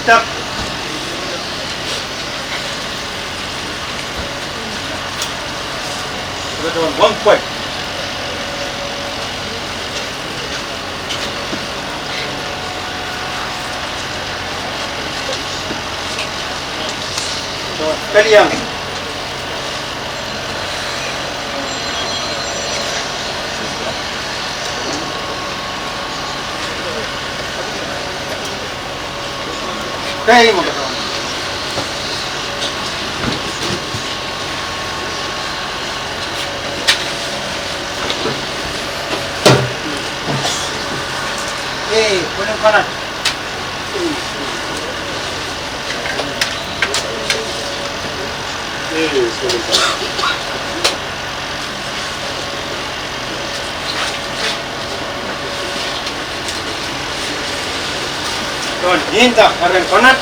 stop. Good one point. Kaliang. Kaya mo ba ito? Punong kanan. Doon, hinta, karen konat.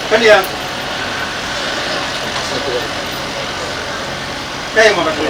Kaliang. Kaya mo ba ito?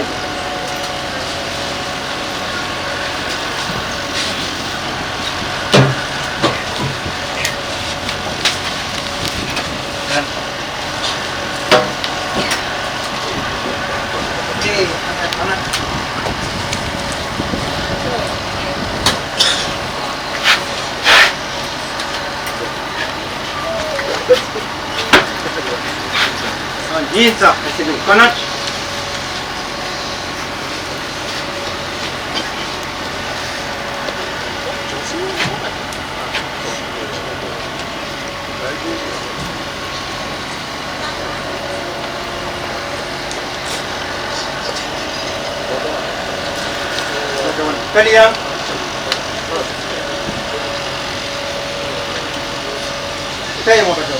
Hinta, kasi konat. Kaliang. Kaya mo ba ito?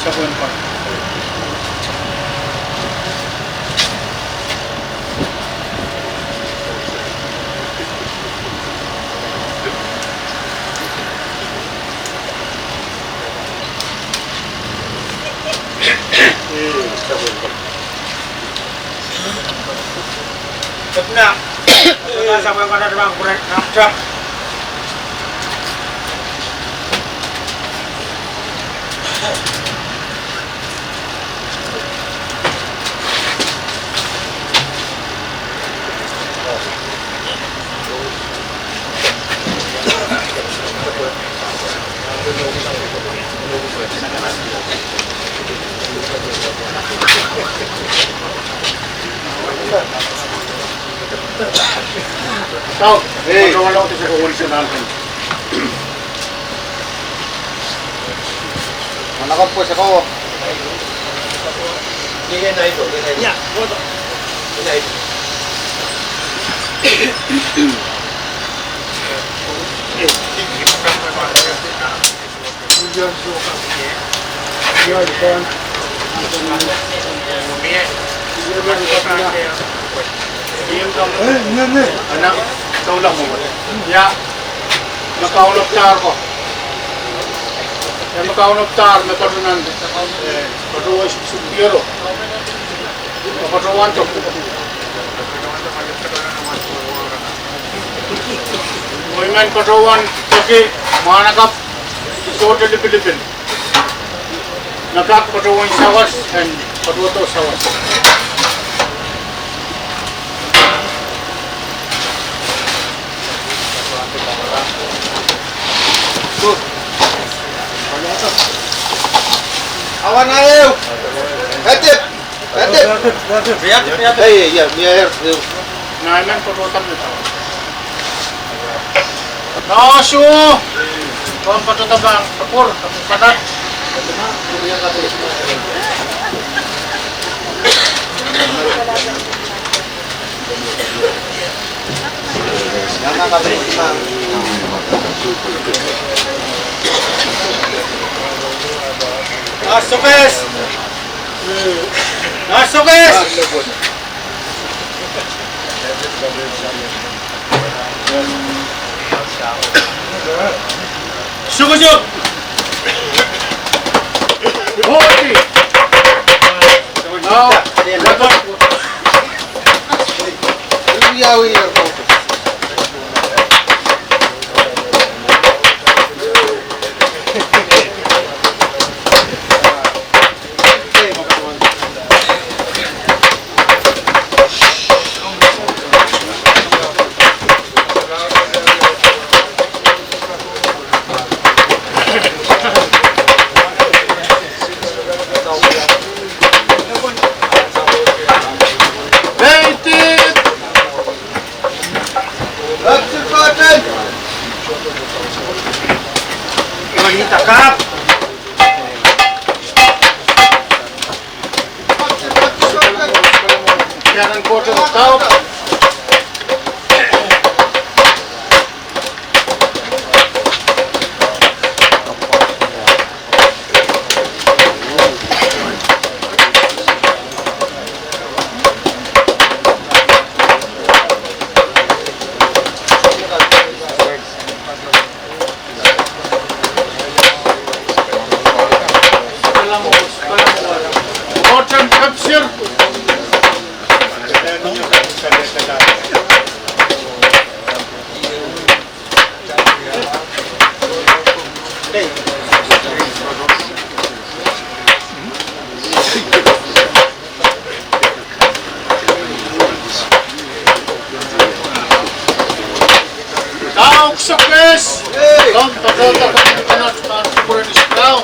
Sa buwan pa. Tepna. Sampai pada bang kurang nafsu. Tahu, kalau itu saya original kan. Mana kau puas kau? Ini kan itu, ini. Ya, foto. Ini itu. Anak, taulah mo. Ya, makaunoptar ko. Ya makaunoptar, makarunan. Karuwa subiro. Makaruwan to. Moiman karuwan kasi manakap sorte di Pilipin. Nakak karuwan sawas and karuwa to sawas. Awan ayo. Hatip. Lihat. Iya, biar. Nah, ini perutan itu. Nasu! Kung patutabang kapur, kapur panat. Nasukes! Nasukes! Sugusuk! Holy! Now, Takap! Jangan kotor kau. Bottom capture. Kau sukses. Kau tak pernah kau.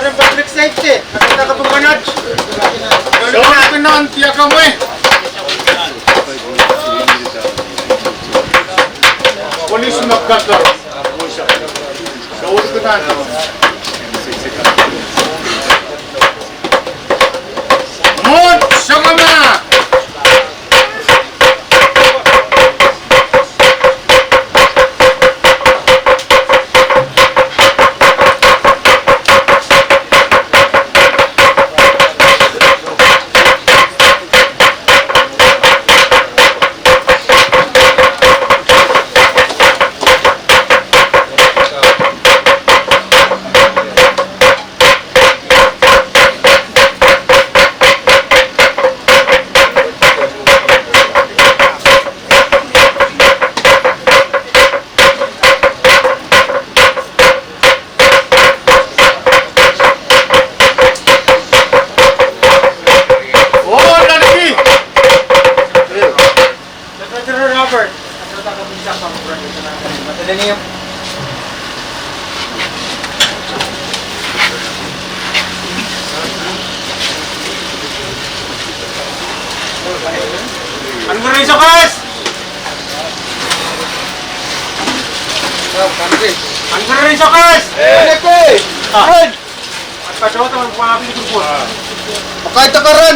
Public safety, nakita ka pumanod. So, pinon, tiyak ka mo eh. Polis magkakar. Gawin ko na. Mut, sama na! Robert, ano rin sa kas? Ano rin sa kas? At pasawa taman po namin ito po. Pakay takaran!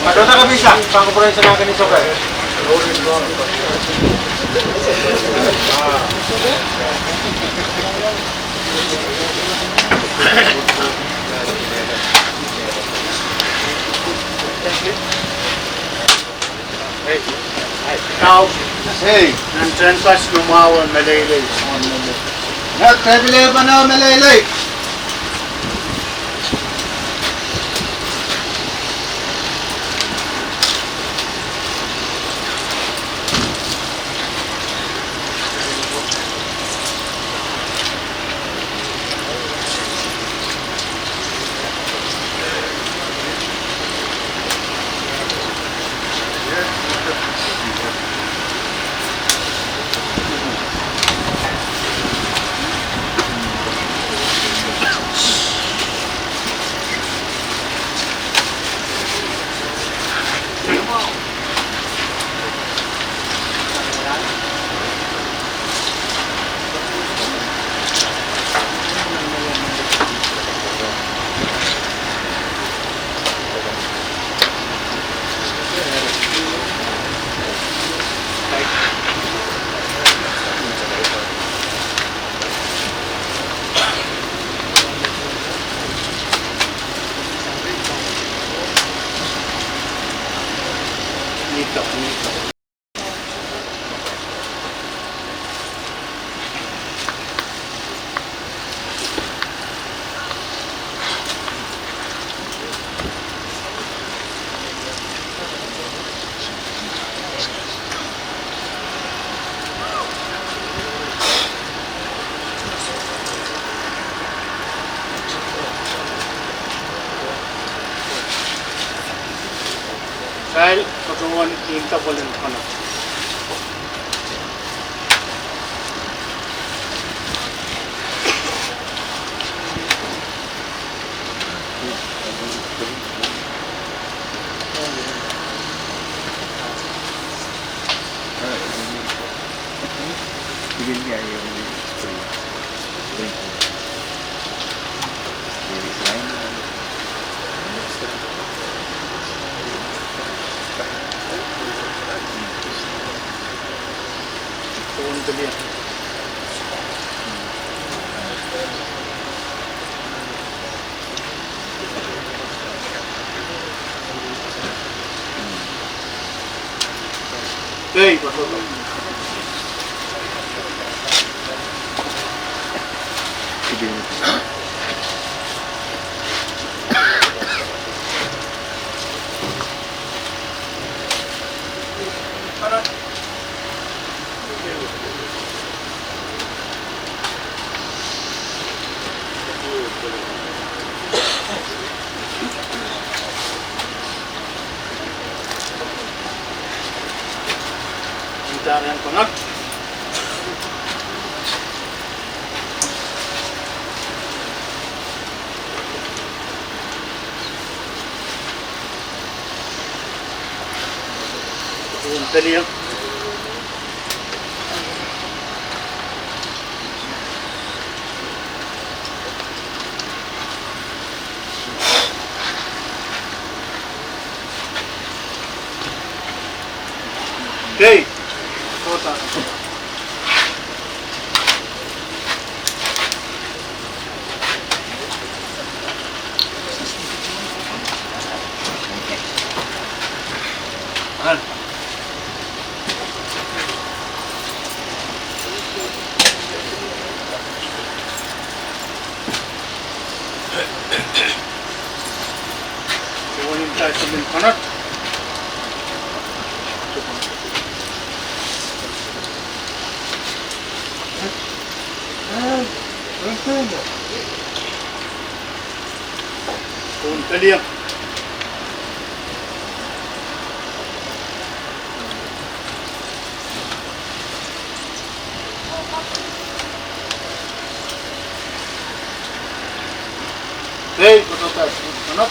Madota ka bisa, pangkupunan sa nakin ni Sokay. Now, Hey! nandyan pas lumawan malaylay. Nagkabili pa na malaylay! dahil patuwan tinta boleh kono. Bilhin niya yung spray. Tuwan dali. Okay, patuloy. Pencarian pengat. Tuwan dali. Okay. Kota. Mahal. Tuwanin tayo sa Minpanat. Tuwan dali. Okay, patuloy. Ano?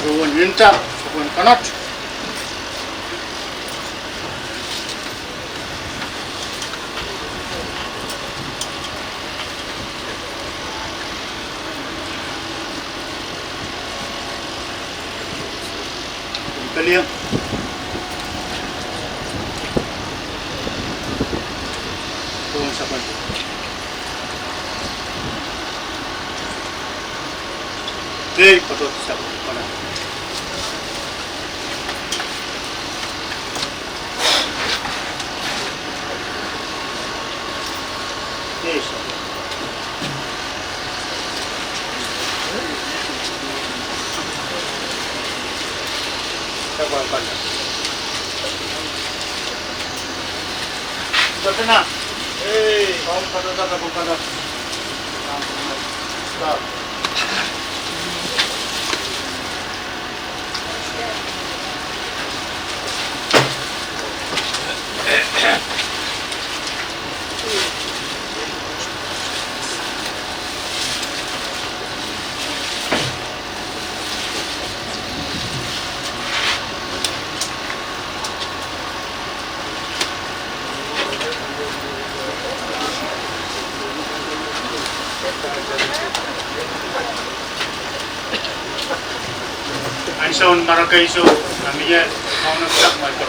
Tuwan yunta. Tuwan kanat. Dali. Tuwan sa kanto. Okay, patuloy sa kanat. Yes. Sabang kanat. Betul na. Kau kanat aku kanat. Stop. Anson Maracaiso, namanya mau nangkap mereka.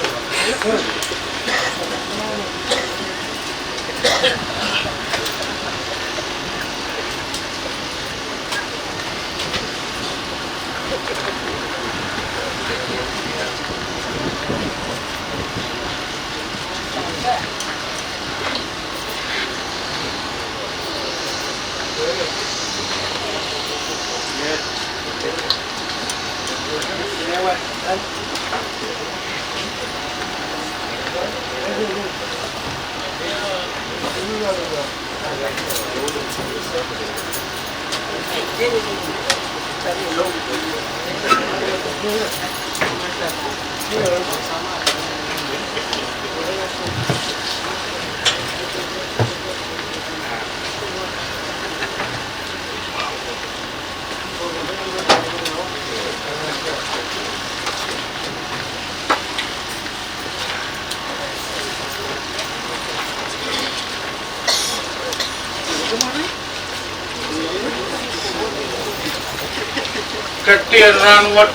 Kertian ranwat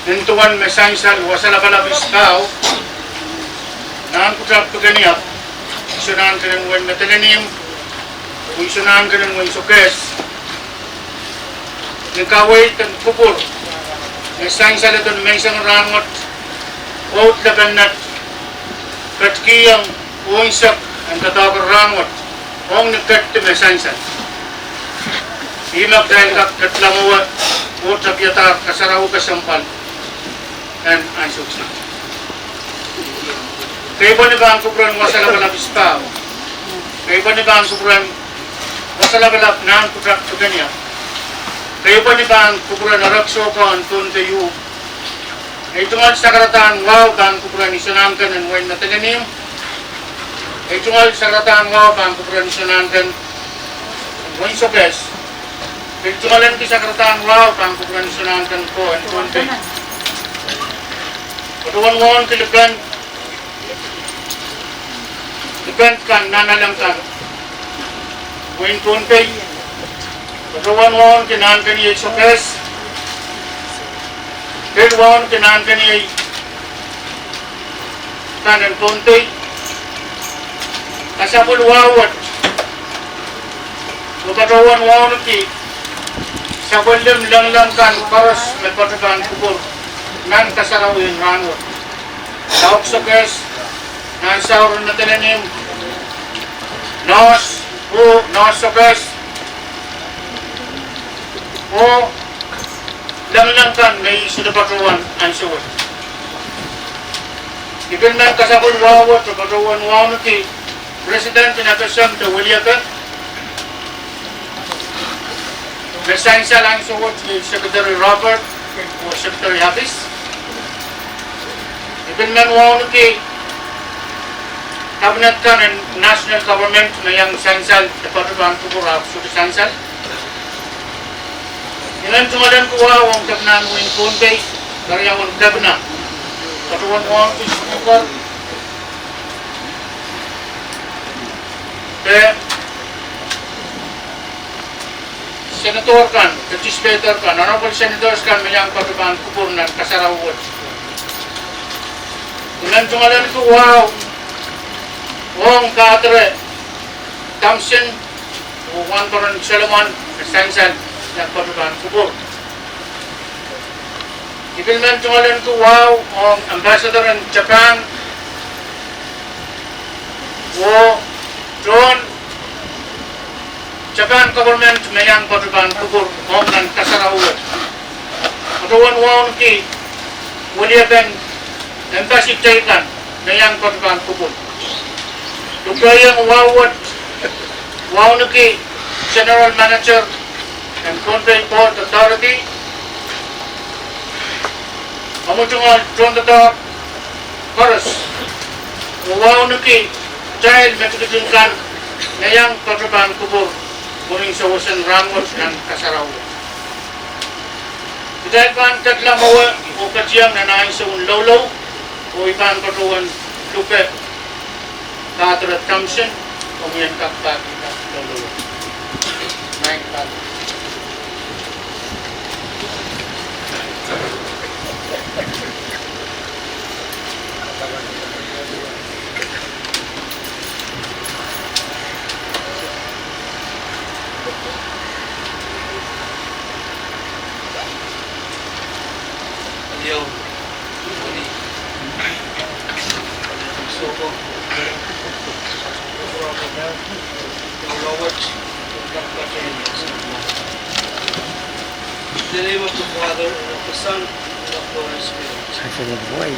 Nintuan mesansal wasala balabis tao Naan kutrap to ganiap Isunan ka ng wen natalanim Isunan ka ng wen sukes Nagkaway tan kupur Mesansal ito mesang ranwat Out laganat Katkiyang uinsak Ang tatawag ranwat Ong nagkat to mesansal Imak dahil katlamuwa Utrap yatar kasaraw kasampal And ansuksa Kaya ba ni ba ang kubran wasalabalap istaw Kaya ba ni ba ang kubran wasalabalap na ang kutrak to kanya Kaya ba ni ba ang kubran narakso ka ang tuntayo Ito nga sa karataan wow ba ang kubran isunangkan ang wain nataganim Ito nga sa karataan wow ba ang kubran isunangkan wain sokes Ito nga lang sa karataan wow ba ang kubran isunangkan ko ang tuntayo Patuwan-wan kiligan Ligan kan, nanalang kan Wain tuntay Patuwan-wan kinahan ka niya sokes Patuwan kinahan ka niya Kanan tuntay Kasapul wawat Patuwan-wan ki Sapul lang kan Paras may patukan kubur Nan kasarawin ranwat Saok sokes Nan sauron na talanim Nos sokes Lang kan may sinabatuan ang suwat Ikan nan kasapul wawat Patuwan wawat ki President pinakasam to Williaka Mesansal ang suwat si Secretary Robert o Secretary Hafiz Ibn man wawano ki Cabinet kan and national government na yang sansal Department ko pura suki sansal Ilan tungadan ko wawang kabnan wing kuntay Karyawang kabna Patuwan wawang ki sumukar Senator kan, legislator kan, honorable senators kan mayang patuban kupur na kasarawot Ilan tungalan ko, wow! Wong Katre, Thompson, Juan Coron Solomon, Sansal, nagpatukan kubur. Ilan tungalan ko, wow! Wong Ambassador in Japan, John, Japan government mayang patukan kubur, Wong ng kasarawot. Patuwan wong ki, William Embassy Jaikan na yang patukan kubur. Tukayang Waunaki General Manager and Conway Port Authority. Amutungal John the Dog Chorus. Waunaki Child Metropolitan na yang patukan kubur. Muling sa wasan rangot ng Kasarawa. Dahil pa ang taglamawa o katsiyang na nahin sa unlawlaw o ibang patuwan lupe Katra Thompson o ngayon kakpati na lawlaw. Nahin kata. Yo, so in the name of the Father, and of the Son, and of the Holy Spirit. Sa sunod buhay.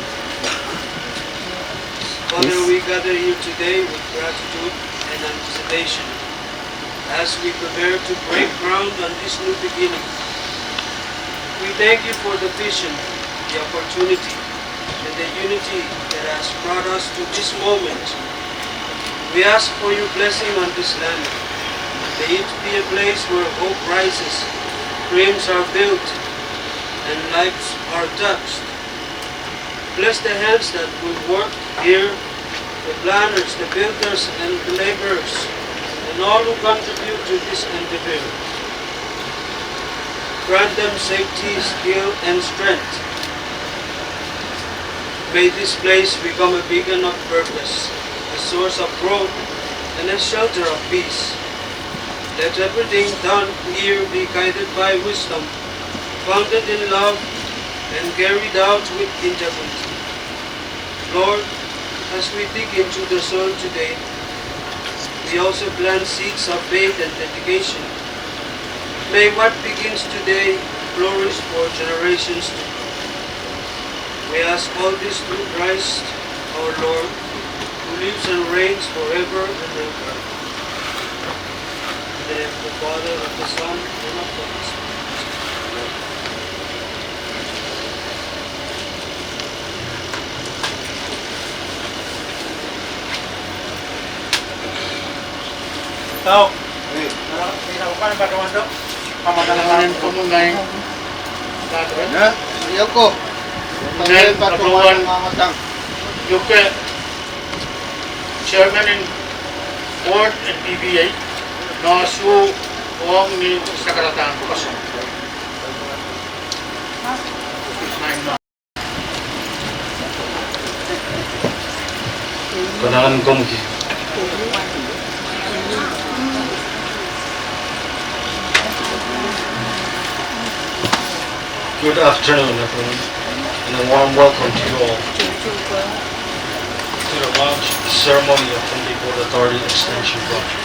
Father, we gather here today with gratitude and anticipation as we prepare to break ground on this new beginning. We thank you for the vision, the opportunity, and the unity that has brought us to this moment. We ask for your blessing on this land. May it be a place where hope rises, dreams are built, and lives are touched. Bless the hands that will work here, the planners, the builders, and the laborers, and all who contribute to this endeavor. Grant them safety, skill, and strength. May this place become a beacon of purpose, a source of growth, and a shelter of peace. Let everything done here be guided by wisdom, founded in love, and carried out with integrity. Lord, as we dig into the soil today, we also plant seeds of faith and dedication. May what begins today flourish for generations to come. We ask all this through Christ, our Lord, who lives and reigns forever and ever. In the name of the Father, of the Son, and of the Holy Spirit. Tao. Pinakupan ang batuan do. Pamanahanin ko mo na yung gagawin. Na, ayaw ko. Then, Patuan ng mamatang. You can chairman in board and PBA na su ang ni sa karataan ko kasi. Kailangan kong Good afternoon, everyone, and a warm welcome to you all to the launch ceremony of Home Depot Authority Extension Project.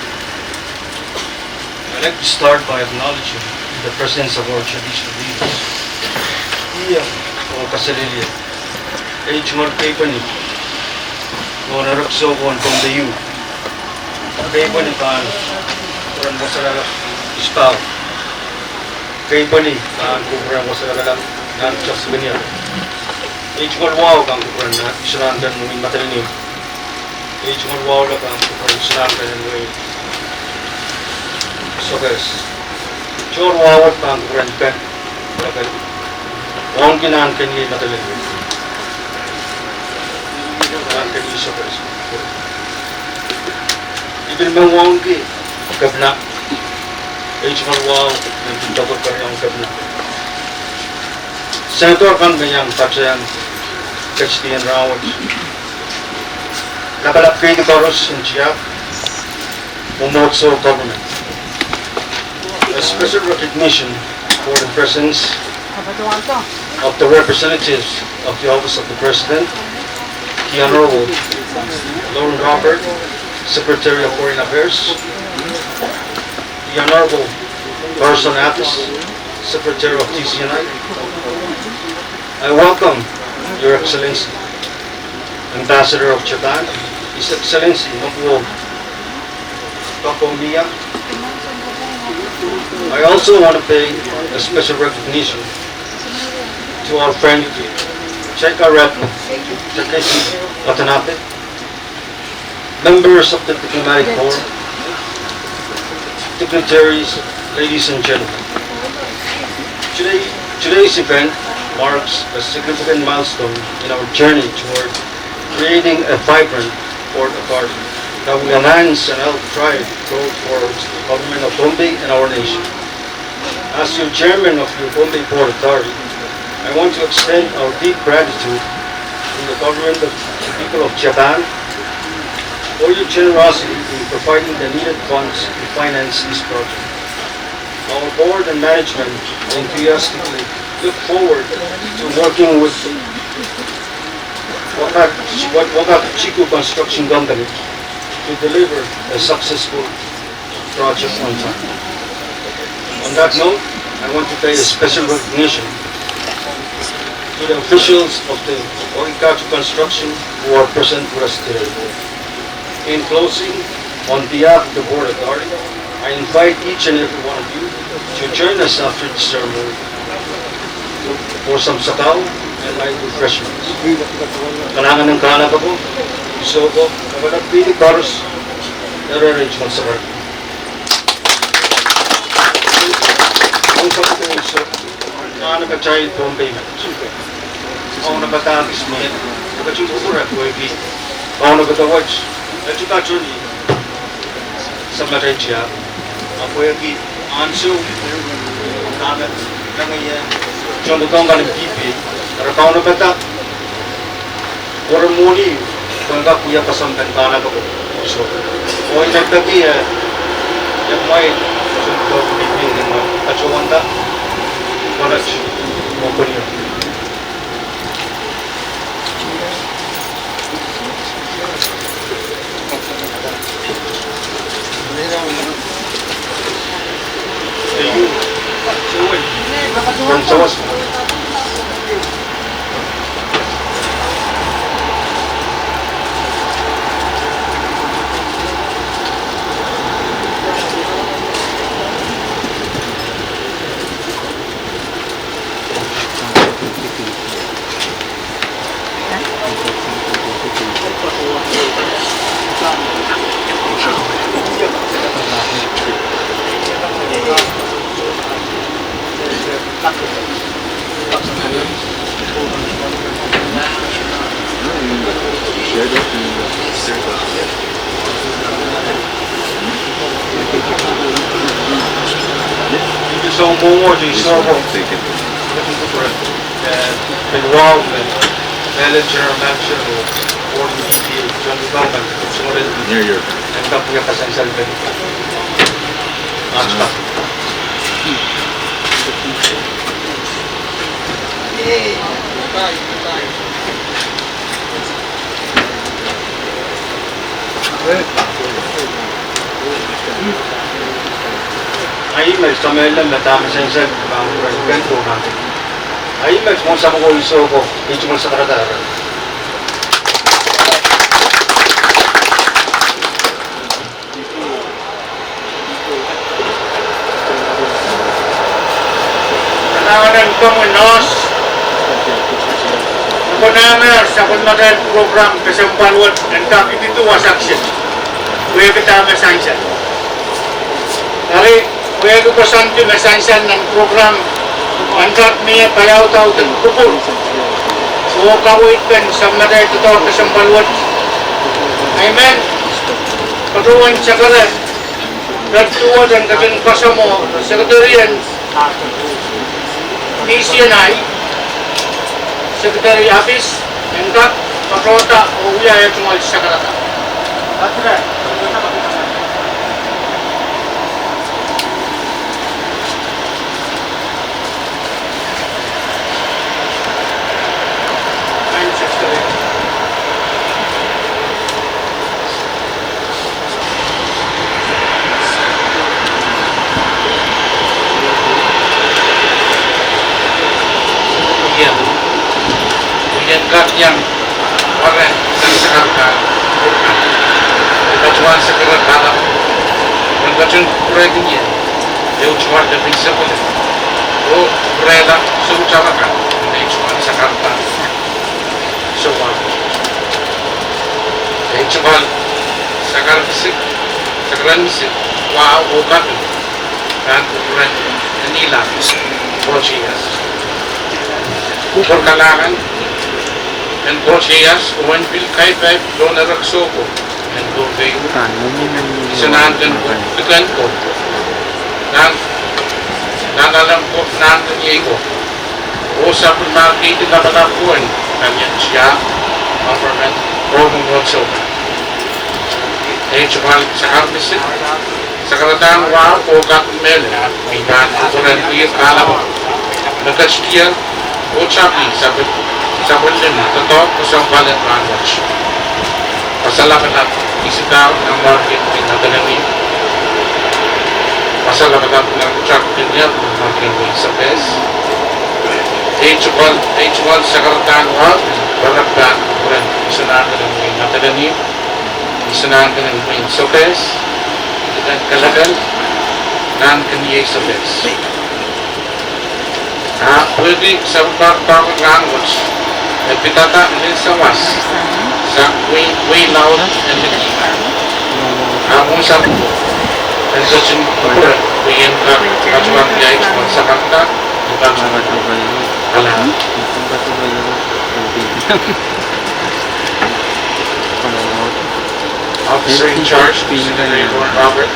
I'd like to start by acknowledging the presence of our traditional leaders, Iya o Kasalilya, H. Markepani, o Narakso o Antondayu, Kepani Kaan, Kuran Masalala Istaw, Kepani Kaan Kuran Masalala Nan Chasbanya, H. Marwaw Kang Kuran na Israndan Mungin Matalinim, H. Marwaw la Kang Kuran Israndan Mungin Sokas, Chor Wawat Kang Kuran Pen, Lakal, Wong Kinan Kani Matalinim. Ibn Mawang ki kabna H. Marwaw ng pintakot pa rin ang kabna. Senator kan ganyang Paksayan Kachtian Rawat nakalap kay Toros in Chiap Umotso government. A special recognition for the presence of the representatives of the Office of the President, the Honorable Lauren Robert, Secretary of Foreign Affairs, the Honorable Carson Athis, Secretary of TCNI. I welcome Your Excellency, Ambassador of Japan, His Excellency Nobuo Kakomiya. I also want to pay a special recognition to our friend Cheka Rep Takeshi Watanabe, members of the Diplomatic Corps, dignitaries, ladies and gentlemen. Today's event marks a significant milestone in our journey toward creating a vibrant port authority that will enhance and help drive growth towards the government of Bombay and our nation. As your chairman of the Bombay Port Authority, I want to extend our deep gratitude to the government of the people of Japan for your generosity in providing the needed funds to finance this project. Our board and management enthusiastically look forward to working with Wakachiku Construction Company to deliver a successful project on time. On that note, I want to pay a special recognition to the officials of the Oikachu Construction who are present with us today. In closing, on behalf of the Board Authority, I invite each and every one of you to join us after the ceremony for some sakal and light refreshments. Kanangan ng kahanap ako, gusto ko, nagalagpili paros, nare-arrangement sa karto. Ang pagkuso, nakakachayid po ang payment. Ako nabatagis mo yan, nakachungkukurat ko ay bit. Ako nabatawaj, nakachukachun sa Malaysia, ako ay bit, anso, nagat, nangaya, John Dutong ka ng pipi, narakaw na bata, Waramuni, kung ka kuya pasampan ka na ako. So, o nagdagi, yung may, so, pipi, kachawanda, college, company. From Sawas. So more di snorkel. Involvement, manager, or DP, John Government, near your and company of essential benefit. Ahí me está me la dama sense ang president ko natin. Ahí me mo sa ko iso ko, ito mo sa sekretary. Kanawanan ko mo nos. Kunana sa kunmagal program kasampalwat ang kapit ito wasaksyon. Kuya kita masansan. Dari kuya ko pasantin masansan ng program angkat niya payaw tao ng kupul. So kawit kan sa maday ito tao kasampalwat. Amen. Patuwan sa karat. Katuwa dan kajang kasamo sekretarian PCNI Secretary Office, engkak, pakrota, o wilayah tungal sa karata. Yang oleh sekarang kecuali segera dalam mengkaji proyeknya dia cuma ada bisa boleh oh proyek serucakan dia cuma sekarang semua dia cuma sekarang sih wow bukan dan proyek inilah proses perkalangan en proces when bil kai kai dona raksoko en do ve sanan den ko tekan ko dan alam ko nan ni ko o sa pun ma ki de bata ko en kan yan siya government program whatsoever e chumal sa artist sa karatang wa ko ka mel mi kan ko ren ki kala mo nakaskiya o chapi sabi sa bulin totoo ko sa balat language. Pasalamat at isitaw ng market pinadalangin. Pasalamat at ng chart niya ng market sa PES. H1 Sakaratan Wag, Barabdan, Kuran, Isanaan ka ng Wayne Natalani, Isanaan ka ng Wayne Sopes, Ikan Kalagan, Nan Kanye Sopes. Pwede sa bakang language, nagpitata din sa was, sa way loud and lagi. Kung sa po, and such in Kuran, Wayan ka, Kachuan Kaya H1 Sakaratan, Alam. Officer in charge, Secretary Robert,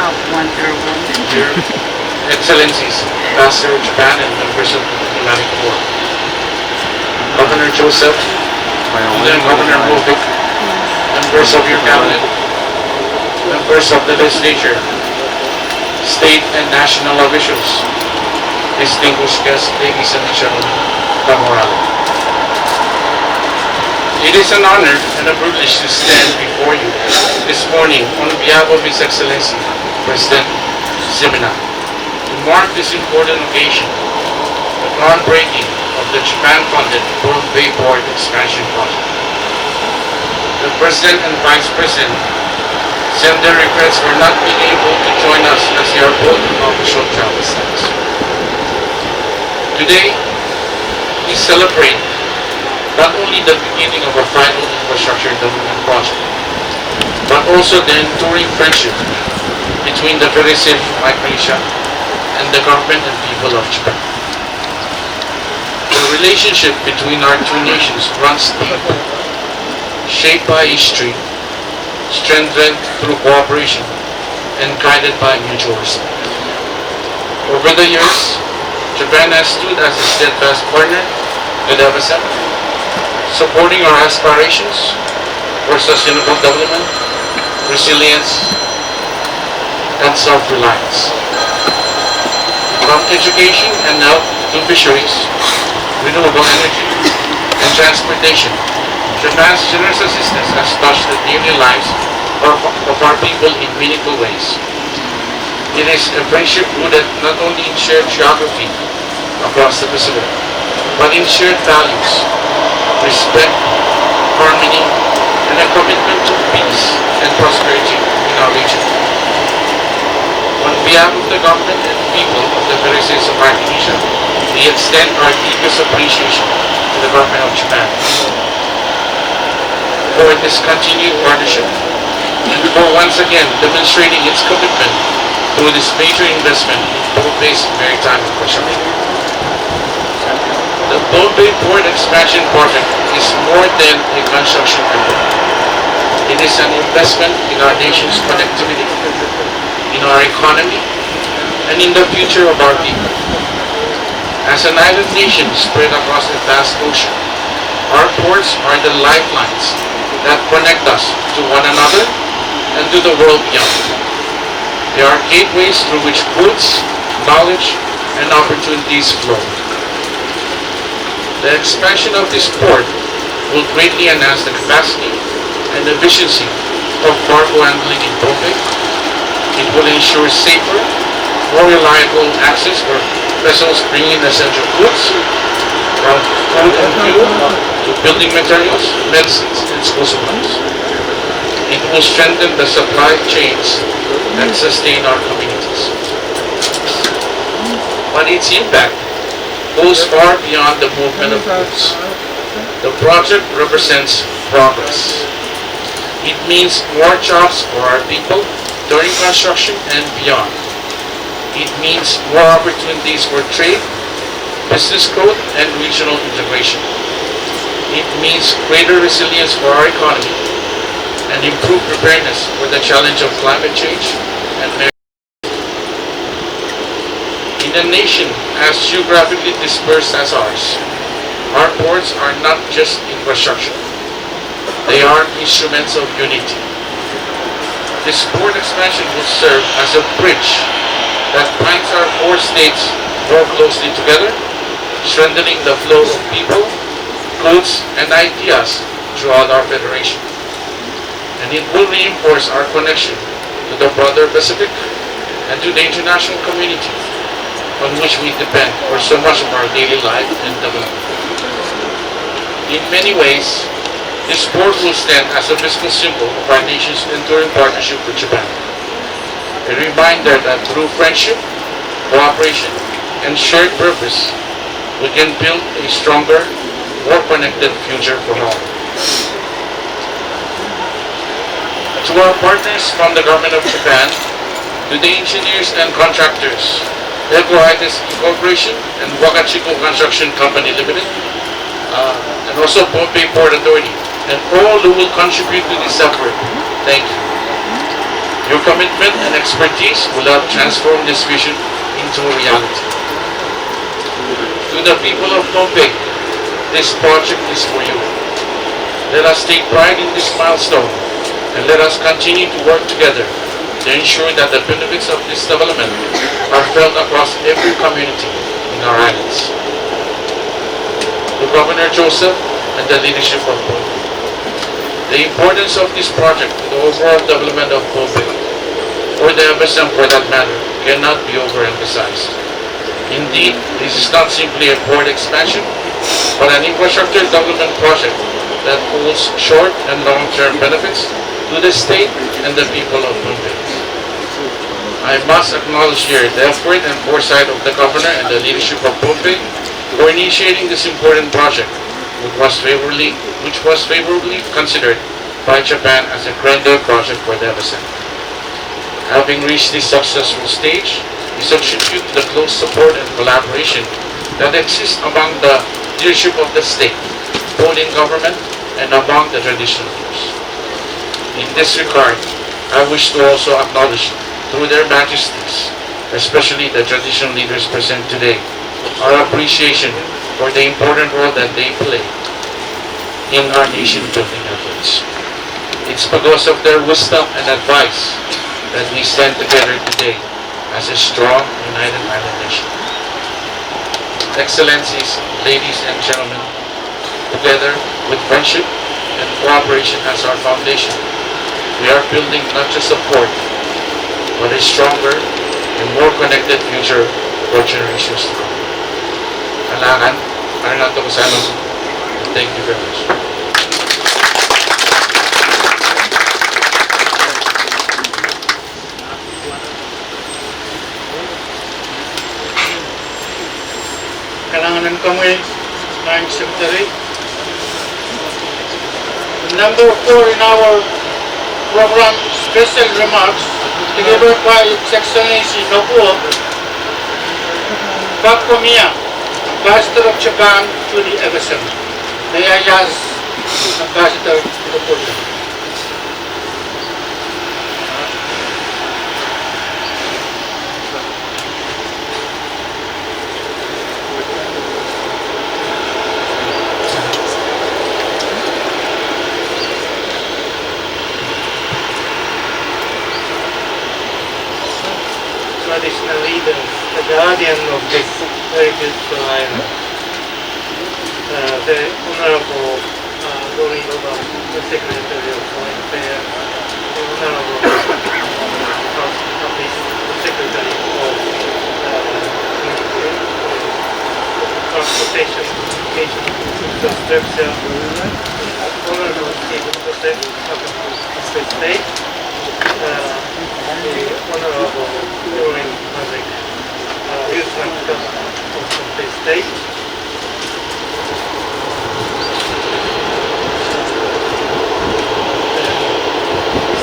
Your Excellencies, Ambassador of Japan and members of the diplomatic corps, Governor Joseph, Lieutenant Governor Movik, members of your cabinet, members of the legislature, state and national officials, distinguished guests, ladies and gentlemen, Kamoral. It is an honor and a privilege to stand before you this morning on behalf of His Excellency, President Zimina, to mark this important occasion, the groundbreaking of the Japan-funded Pearl Bay Port Expansion Project. The President and Vice President send their regrets for not being able to join us as they are both on official travel status. Today, we celebrate not only the beginning of a vital infrastructure development project, but also the enduring friendship between the Federation of Micronesia and the government and people of Japan. The relationship between our two nations runs deep, shaped by history, strengthened through cooperation, and guided by mutual respect. Over the years, Japan has stood as a steadfast partner with FSM, supporting our aspirations for sustainable development, resilience, and self-reliance. From education and health to fisheries, renewable energy, and transportation, Japan's generous assistance has touched the daily lives of our people in meaningful ways. It is a friendship rooted not only in shared geography across the Pacific, but in shared values, respect, harmony, and a commitment to peace and prosperity in our region. On behalf of the government and people of the Federation of Micronesia, we extend our deepest appreciation to the government of Japan for this continued partnership and for once again demonstrating its commitment through this major investment in port-based maritime infrastructure. The Pearl Bay Port Expansion Project is more than a construction effort. It is an investment in our nation's connectivity, in our economy, and in the future of our people. As an island nation spread across a vast ocean, our ports are the lifelines that connect us to one another and to the world beyond. They are gateways through which goods, knowledge, and opportunities flow. The expansion of this port will greatly enhance the capacity and efficiency of cargo handling in Bombay. It will ensure safer, more reliable access for vessels bringing essential goods, from food and fuel to building materials, medicines, and school supplies. It will strengthen the supply chains that sustain our communities. But its impact goes far beyond the movement of goods. The project represents progress. It means more jobs for our people during construction and beyond. It means more opportunities for trade, business growth, and regional integration. It means greater resilience for our economy and improved preparedness for the challenge of climate change and in a nation as geographically dispersed as ours, our ports are not just infrastructure. They are instruments of unity. This port expansion will serve as a bridge that binds our four states more closely together, strengthening the flow of people, goods, and ideas throughout our federation. And it will reinforce our connection to the broader Pacific and to the international community on which we depend for so much of our daily life and development. In many ways, this port will stand as a physical symbol of our nation's enduring partnership with Japan. A reminder that through friendship, cooperation, and shared purpose, we can build a stronger, more connected future for all. To our partners from the Government of Japan, to the engineers and contractors, Eco-Itis Incorporation and Wakachiko Construction Company Limited, and also Pohnpei Port Authority, and all who will contribute to this effort, thank you. Your commitment and expertise will help transform this vision into a reality. To the people of Pohnpei, this project is for you. Let us take pride in this milestone, and let us continue to work together to ensure that the benefits of this development are felt across every community in our islands. To Governor Joseph and the leadership of Pohnpei, the importance of this project to the overall development of Pohnpei, or the FSM for that matter, cannot be overemphasized. Indeed, this is not simply a port expansion, but an infrastructure development project that holds short and long-term benefits to the state and the people of Pohnpei. I must acknowledge here the effort and foresight of the Governor and the leadership of Pohnpei for initiating this important project, which was favorably considered by Japan as a grandeur project for the FSM. Having reached this successful stage, is a tribute to the close support and collaboration that exists among the leadership of the state, both in government and among the traditional leaders. In this regard, I wish to also acknowledge through their majesties, especially the traditional leaders present today, our appreciation for the important role that they play in our nation-building efforts. It's because of their wisdom and advice that we stand together today as a strong, united island nation. Excellencies, ladies and gentlemen, together with friendship and cooperation as our foundation, we are building not just a port, but a stronger and more connected future for generations to come. Kailangan, Arigatou gozaimasu. Thank you very much. Kailangan kami ng secretary. Number 4 in our program, special remarks, together by His Excellency Nobuo Bakumiya, Ambassador of Japan to the FSM. May I ask Ambassador to the podium. Traditional leaders, the guardian of this very beautiful island, the Honorable Lori Loba, the Secretary of Foreign Affairs, the Honorable Public Secretary of Transportation, Communication, Infrastructure, Honorable Stephen Joseph of the State, the Honorable Foreign Public Youth of the State,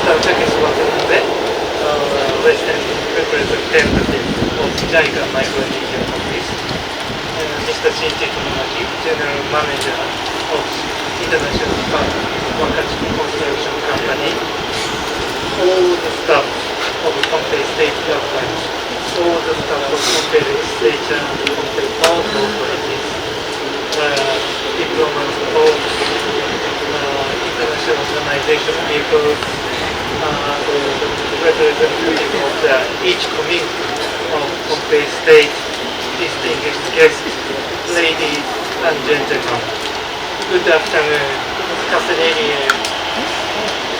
Mr. Takeshi Watanabe, Resident Representative of JICA Micronesia Office, and Mr. Shinji Tonomaki, General Manager of International Wakachiko Construction Company, all the staff of Pohnpei State Government, all the staff of Pohnpei Legislature, Pohnpei Port Authorities, diplomats, boats, international organization people, the representative of each community of Pohnpei State, distinguished guests, ladies and gentlemen. Good afternoon, Castellini,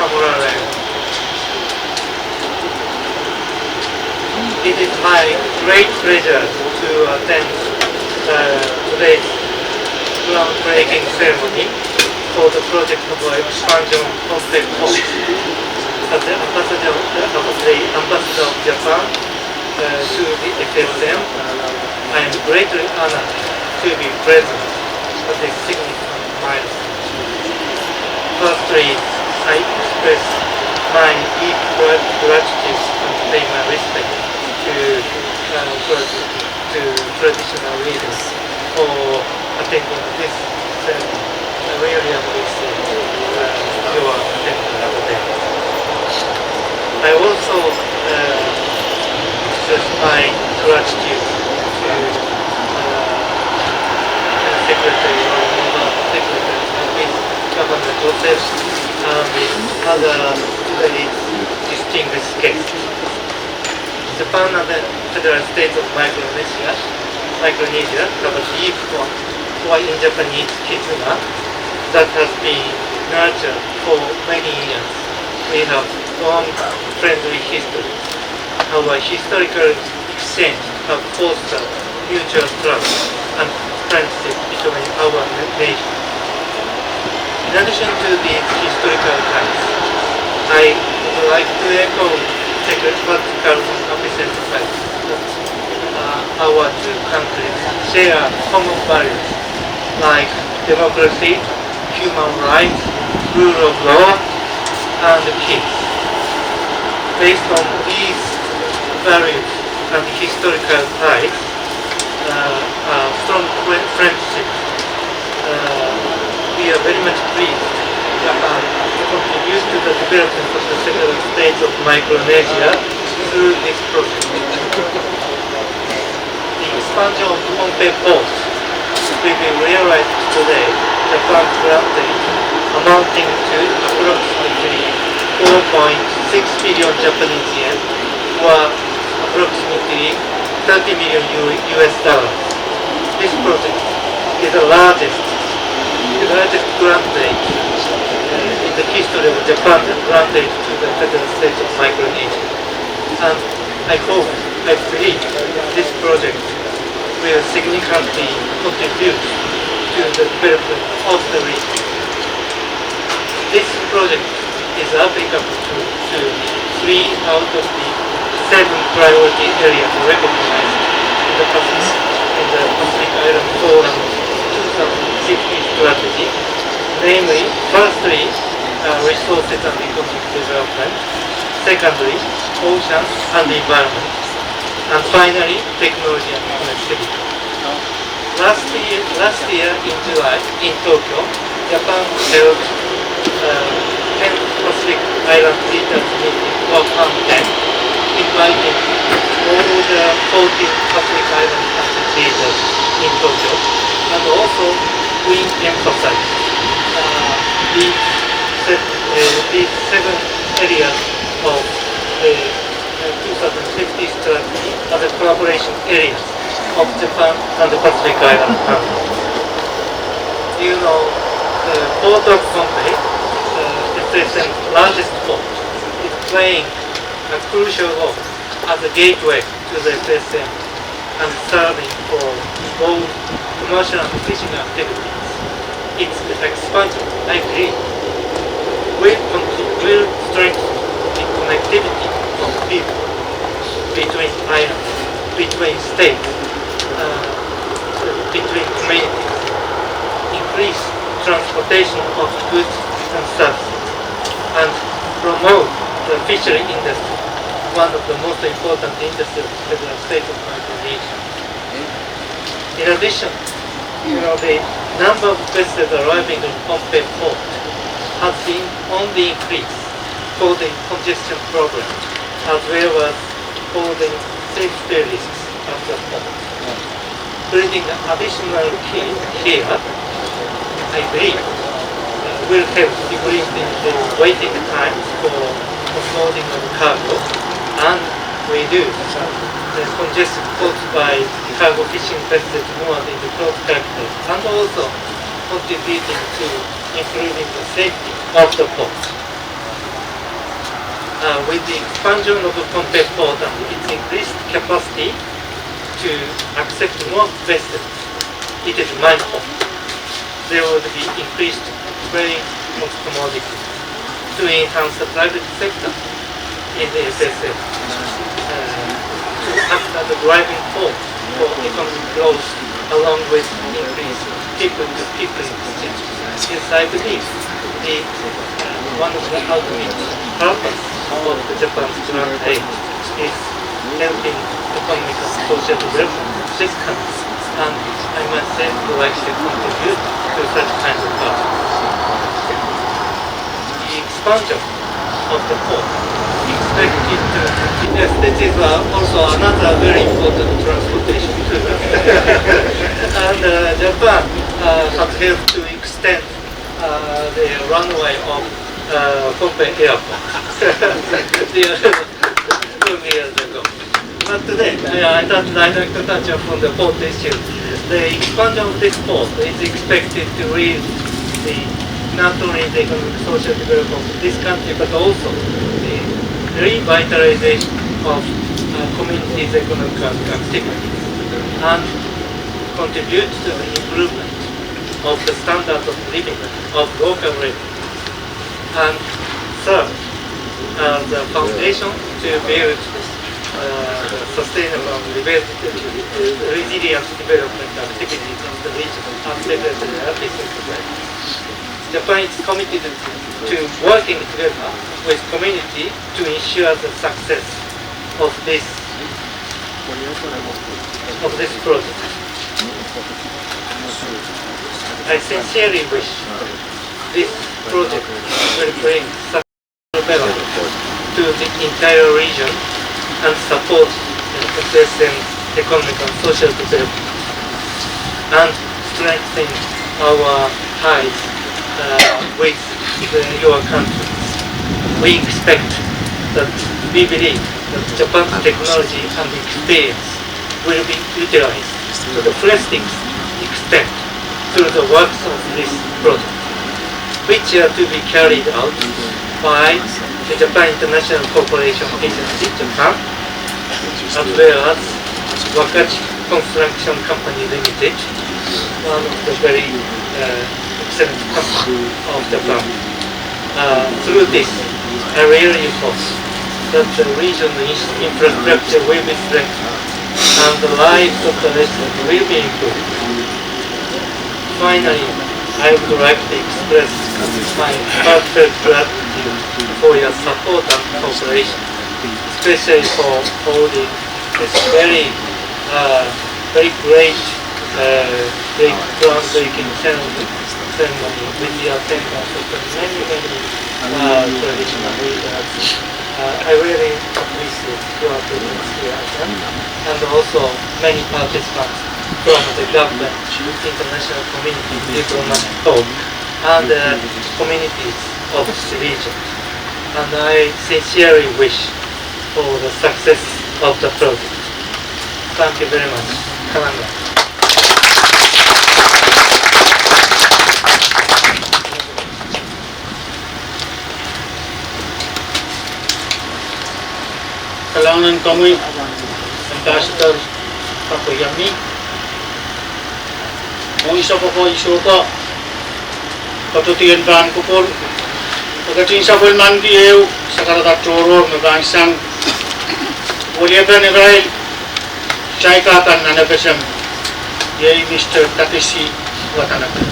Kamurare. It is my great pleasure to attend today's groundbreaking ceremony for the project of expansion of the port. As the ambassador of Japan to the FSM, I am greatly honored to be present at this significant milestone. Firstly, I express my deep gratitude and pay my respect to traditional leaders for attending this ceremony. I really appreciate your attendance today. I also express my gratitude to Secretary or Secretary of Governor Joseph and the other very distinguished guests. Japan and the Federal States of Micronesia have a deep in Japanese Kizuna that has been nurtured for many years. We have long friendly history. Our historical exchange have fostered mutual trust and friendship between our nations. In addition to these historical ties, I would like to echo what Carlson emphasized, that our two countries share common values like democracy, human rights, rule of law, and peace. Based on these values and historical ties, strong friendship, we are very much pleased Japan to contribute to the development of the Federal States of Micronesia through this project. The expansion of Pohnpei Port will be realized today. Japan's granted amounting to approximately 4.6 billion Japanese yen, or approximately 30 million US dollars. This project is the largest grant aid in the history of Japan grant aid to the Federal States of Micronesia. And I believe this project will significantly contribute to the development of the region. This project is applicable to 3 out of the 7 priority areas recognized in the Pacific Island Forum 2060 strategy, namely, firstly, resources and economic development, secondly, oceans and the environment, and finally, technology and connectivity. Last year in July, in Tokyo, Japan held 10th Pacific Island Leaders Meeting, or PAN-10, inviting all the 14 Pacific Island leaders in Tokyo, and also we emphasize these 7 areas of the 2050 strategy as a collaboration areas of Japan and the Pacific Island countries. You know, the Port of Pohnpei, FSM's largest port, is playing a crucial role as a gateway to the FSM and serving for both commercial and fishing activities. Its expansion, I believe, will strengthen the connectivity of people between islands, between states, between communities, increase transportation of goods and services, and promote the fishery industry, one of the most important industries of the Federal States of Micronesia. In addition, the number of vessels arriving in Pohnpei Port has been on the increase for the congestion problem, as well as for the safety risks of the port. Building additional quay here, I believe, will help decreasing the waiting times for offloading of cargo and reduce the congestion caused by cargo fishing vessels moored in the port capital, and also contributing to improving the safety of the port. With the expansion of the Pohnpei Port and its increased capacity to accept more vessels, it is my hope there would be increased trade of commodities to enhance the private sector in the FSM, to act as a driving force for economic growth along with increased people-to-people exchange. Yes, I believe one of the ultimate purpose of the Japan's grant aid is helping economic and social development of this country, and I myself would like to contribute to such kind of purpose. The expansion of the port expected to, yes, this is also another very important transportation tool. And Japan has helped to extend the runway of Pohnpei Airport 2 years ago. But today, I'd like to touch upon the port issue. The expansion of this port is expected to raise not only the economic social development of this country, but also the revitalization of communities' economic activities and contribute to the improvement of the standard of living of local residents, and serve as a foundation to build sustainable resilient development activities of the region and Secretary Society. Japan is committed to working together with community to ensure the success of this project. I sincerely wish this project will bring sustainable benefit to the entire region and support FSM's economic and social development and strengthen our ties with your country. We expect that we believe that Japan's technology and experience will be utilized to the fullest extent through the works of this project, which are to be carried out by the Japan International Corporation Agency, Japan, as well as Wakachi Construction Company Limited, one of the very excellent companies of Japan. Through this, I really hope that the regional infrastructure will be strengthened and the lives of the residents will be improved. Finally, I would like to express my heartfelt gratitude for your support and cooperation, especially for holding this very great groundbreaking ceremony with the attendance of many traditional leaders. I really appreciate your presence here again, and also many participants from the government, international community, diplomatic corps, and communities of the region. And I sincerely wish for the success of the project. Thank you very much. Kananga. Kailangan kami Ambassador Takoyami. Kung isa po ko isuka, patutiyan baan ko po. Pagkating sa buwan mandi sa karataturo, nagangsang whatever ni Rai, chay katan na nabasang yay Mr. Takeshi Watanabe.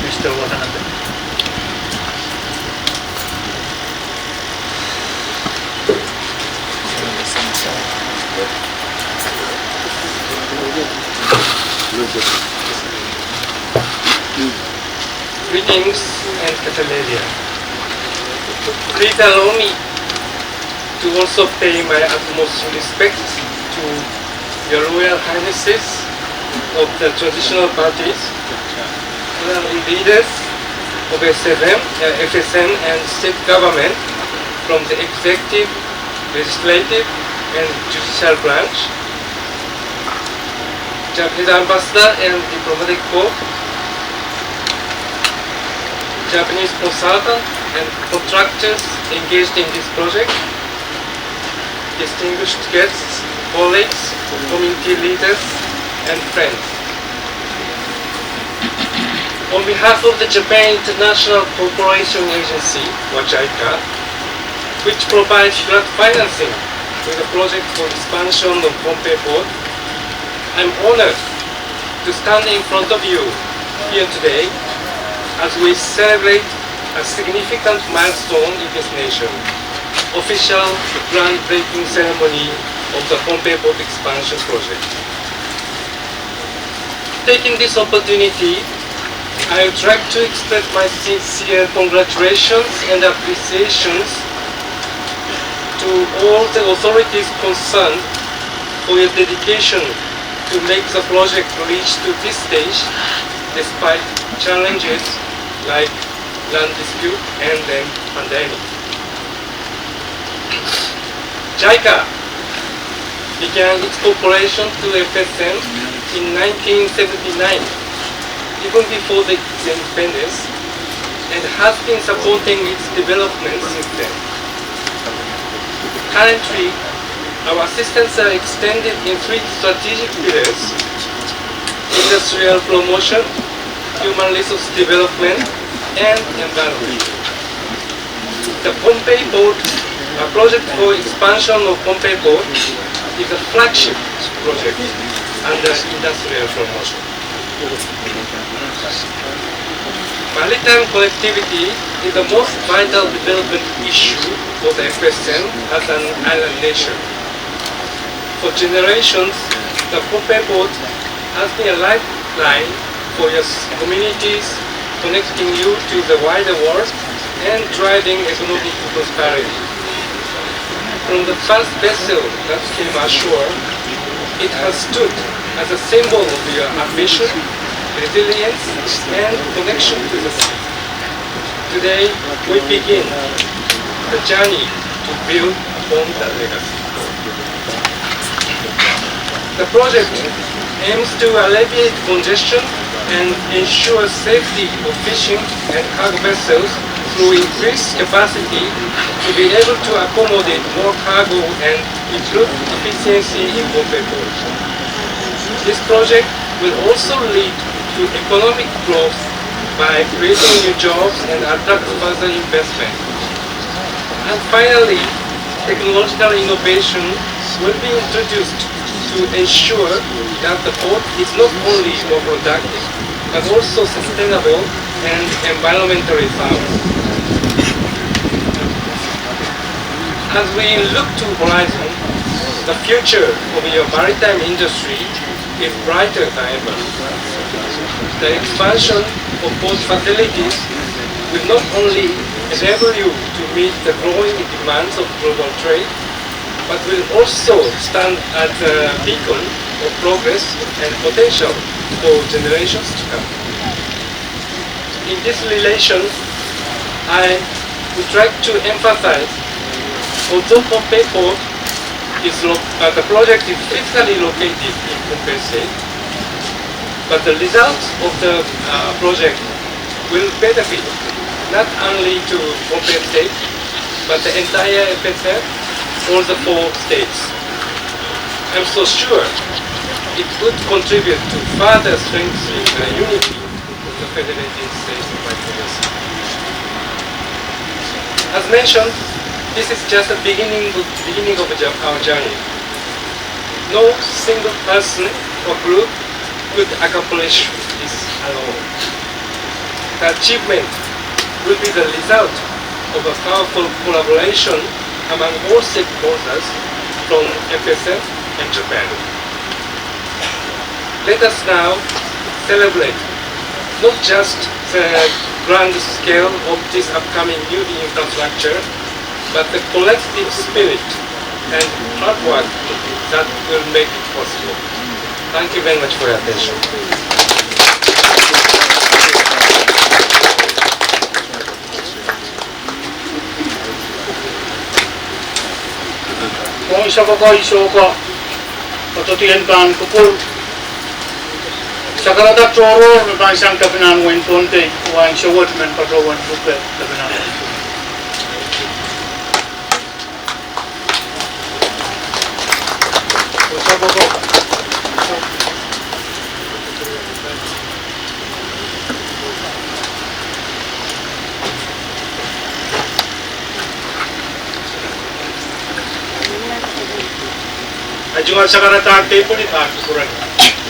Mr. Watanabe. Greetings and Cataleria. Please allow me to also pay my utmost respect to your Royal Highnesses of the traditional parties, leaders of FSM and state government from the executive, legislative and judicial branch, Japanese ambassador and diplomatic corps, Japanese consultants and contractors engaged in this project, distinguished guests, colleagues, community leaders, and friends. On behalf of the Japan International Cooperation Agency, or JICA, which provides grant financing to the project for expansion of Pohnpei Port, I'm honored to stand in front of you here today as we celebrate a significant milestone in this nation, official groundbreaking ceremony of the Pohnpei Port expansion project. Taking this opportunity, I would like to express my sincere congratulations and appreciations to all the authorities concerned for your dedication to make the project reach to this stage despite challenges like land dispute and then pandemic. JICA began its cooperation to FSM in 1979, even before its independence, and has been supporting its development since then. Currently, our assistance are extended in 3 strategic pillars: industrial promotion, human resource development, and environment. The Pohnpei Port, a project for expansion of Pohnpei Port, is a flagship project under industrial promotion. Maritime connectivity is the most vital development issue for the FSM as an island nation. For generations, the Pohnpei Port has been a lifeline for your communities, connecting you to the wider world and driving economic prosperity. From the first vessel that came ashore, it has stood as a symbol of your ambition, resilience, and connection to the sea. Today, we begin the journey to build upon that legacy. The project aims to alleviate congestion and ensure safety of fishing and cargo vessels through increased capacity to be able to accommodate more cargo and improve efficiency in Pohnpei Port. This project will also lead to economic growth by creating new jobs and attract further investment. And finally, technological innovation will be introduced to ensure that the port is not only more productive, but also sustainable and environmentally sound. As we look to horizon, the future of your maritime industry is brighter than ever. The expansion of port facilities will not only enable you to meet the growing demands of global trade, but will also stand as a beacon of progress and potential for generations to come. In this relation, I would like to emphasize, although Pohnpei Port the project is physically located in Pohnpei State, but the results of the project will benefit not only to Pohnpei State, but the entire FSM, all the 4 states. I'm so sure it would contribute to further strengthening the unity of the Federated States of Micronesia. As mentioned, this is just the beginning of our journey. No single person or group could accomplish this alone. The achievement will be the result of a powerful collaboration among all stakeholders from FSM and Japan. Let us now celebrate not just the grand scale of this upcoming new infrastructure, but the collective spirit and hard work that will make it possible. Thank you very much for your attention. kung isa pa ko iso ko patutihan kan kupul sa karadak choro ng isang kapinan wen ponte wang shawat men patrawan rupe kapinan isa pa ko Medyo nga sa karatahan table ni Mark, kurang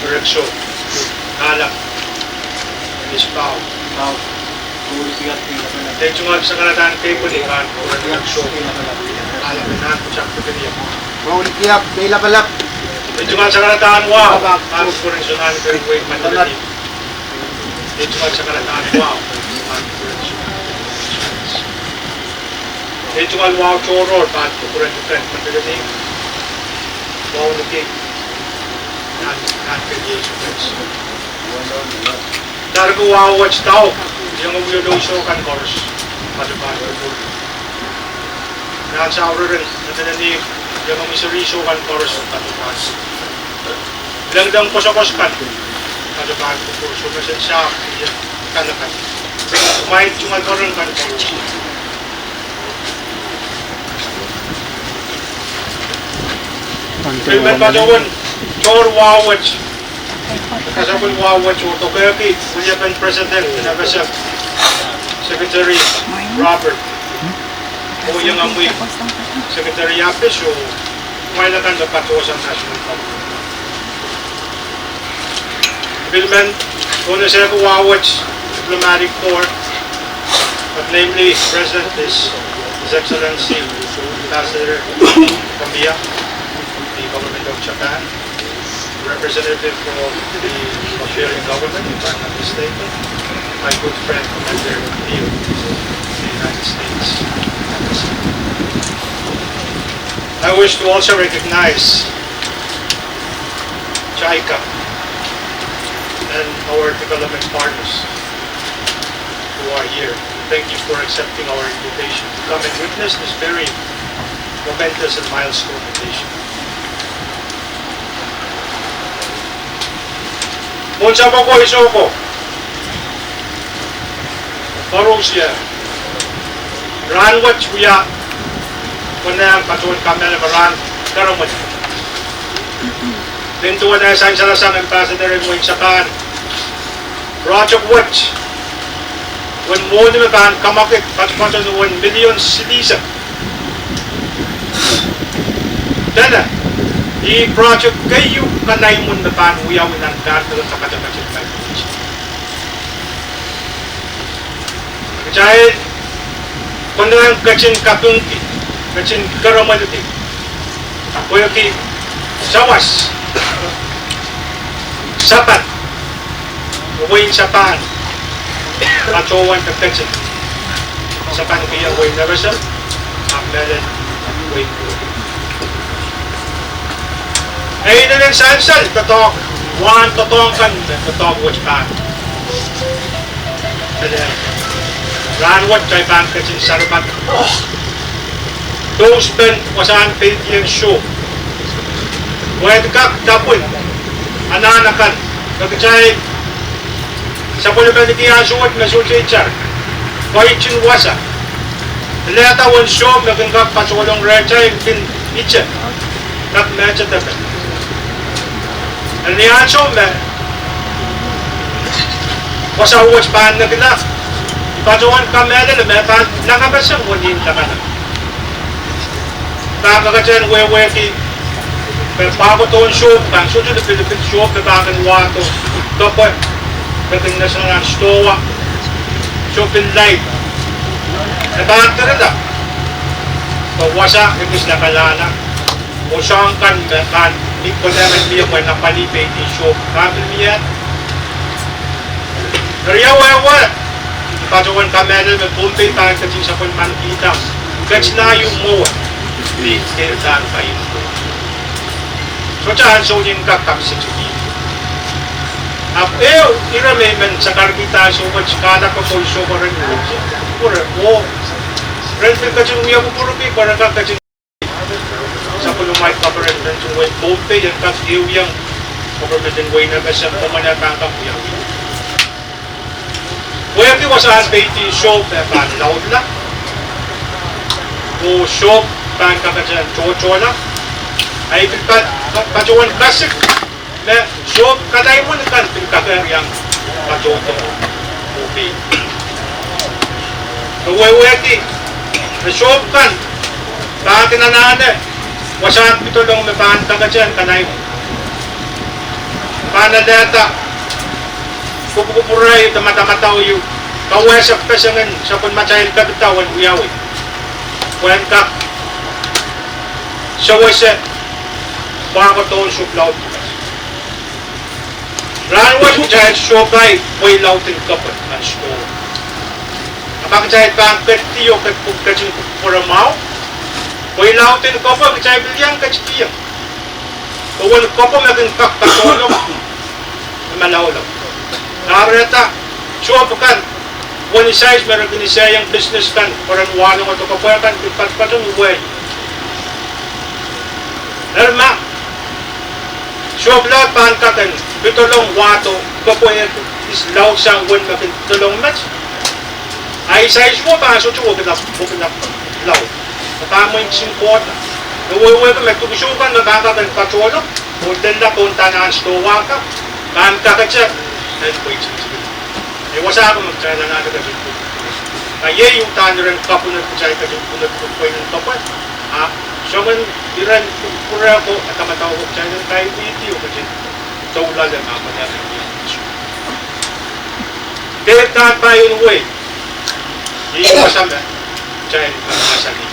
koreksyon. Alak. Ispaw. Medyo nga sa karatahan table ni Mark, kurang koreksyon. Alak na natin siya ko kaniya. Bawal kiyap, dahil balap. Medyo nga sa karatahan, wow! Mark koreksyon namin pero wait, matalalim. Medyo nga sa karatahan, wow! Mark koreksyon. Medyo nga wow, choror, Mark koreksyon, matalalim. Wow, naging non-creation. Dargo wow, watch tao. Yung ulo show kan course. Padabago po. Nasa aura rin. Natananig. Yung misery show kan course. Padabago. Langdang posokos kan. Padabago po. So, nasan siya. Kanakan. Kumain yung alkoron kan course. Filmen Padawan, Chor Wawach, Kasabul Wawach, Otokaki, William and President, Nabasag, Secretary Robert, o yung amoy, Secretary Yapis, o mailakan na patuwas ang National Government. Filmen, una siya ko Wawach, Diplomatic Corps, but namely, President is His Excellency, Ambassador Kambia, the government of Japan, representative of the Australian government, if I'm not mistaken, my good friend Commander Neil, of the United States. I wish to also recognize JICA and our development partners who are here. Thank you for accepting our invitation to come and witness this very momentous and milestone occasion. Munsa pa ko isoko. Marusya. Ranwat suya. Kuna patun kamel maran karamat. Tentuan na sa sarasang ambassador mo Japan. Project Watch. When mo ni makan kamakit patpatan 1 million citizen. Dana. Di project kayo kanay mo na panuyawin ng gardo sa kacamacit tayo. Kaya kung ang kacin kapungki, kacin karamaliti, kuya ki sawas, sapat, uwain sapan, pacowan kacin, sapan kaya uwain nabasa, akmelan uwain ko. Ay na rin saan-saan, totok, one totong kan, totok watch pan. Ranwat kay bangkat sin sarbat. Those ben wasan Philippine show. Wait kak tapon, ananakan, nagkacay, sa pulutan ni Kiyasuot na sulsitsar, kahit sinwasa. Leta one show, nagkakak pasulong rechay, pin itcha, kak mecha tapen. Niyan so me wasa watch pan na gila ipatawan kamera na me pan nakabasang wani takana kakakachan wewe ki per pago ton show pan so to the Philippine show na bakan wato topo kating national stowa shopping light na bakit na wasa ibis na kalana o siyang kan di ko naman niya ko napalipay di show kami niya Riyawa patawan kamera na puntay tayo kasi sa panmankita kasi na yung mo di kailan kayo so dyan so yung kakap sa chuki iramemen sa karkita so much kada ko po show ko rin o rin kasi uya ko puro pi para kasi sa pulumay kaparan dan suway bote yan kasi yung kaparan way na kasi pumanatang kapuyang kuya ki wasahan baiti show pan laud la o show pan kakadyan chocho la ay pacuan klasik na show kaday mo nakan pinakaryang pachoto upi kuya ki na show kan kakinanane wasan pitulong mepan kagajan kanay panadata kupupuray tamata-mataw yu kawesak pesangan sa pun macahil kabitawan uyawi wen kak sa wese baka toon suplaw ranwas macahil sobay way lautin kapat ang store kapag macahil pang kertiyo kat pugkacin kupuramaw way lautin kapat macahil bilyang kachikiyang kawal kapat maging kakatolong malawlaw nareta suwapakan wani size meron ginisayang business kan orang walong atau kapayakan ipat-patong uway Nerma suwaplat pahantakan pitulong wato kapayan islaw sang wan makin pitulong match ay size mo pa so chuwa kinap law katamo yung simpot uway ka may tugsukan na kakakan patulong Udin na punta na ang stowa ka kan kakachat and wait wasa ako magtsaya na natin kasi kaya yung tanong kapunat ko siya kasi punat ko po yung kapat so man iran pura ko at matawag siya ng kayo video kasi sa ulan lang ako na kaya pa yung way yung masama siya yung masali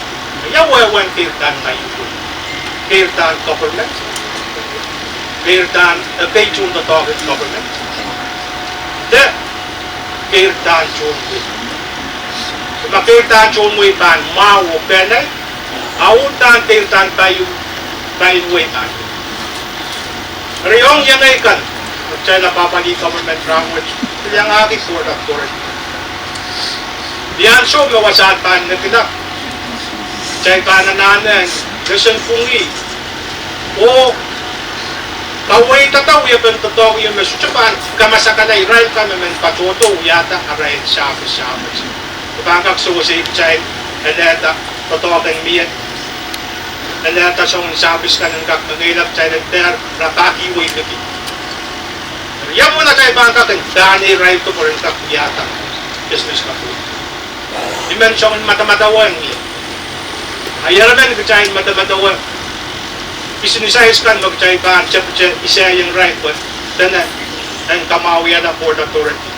kaya wawan kirtan na yung kirtan government kirtan based on the target government kirtan chunwi. Makirtan chunwi ban mau penay, autan kirtan bayu way ban. Riyong yang ay kan, magtsaya napapagi government language, yang aking Port Authority. Diyan so mawasan pan na kinak. Tsaya kanananan, gasan pungi, o kaway tataw ya ben tataw ya mesucapan kamasakanay rail kami men patoto yata aray sabis bangkak susi chay eleta tataw kang miyan eleta song sabis kan ng magilap chay ter rapaki way lagi ya mo na chay bangkak ang dani rail to por kak yata business ka po dimension matamatawan ayara men chay matamatawan isinisayos kan magchay ba isa yung right but then and kamawiya na Port Authority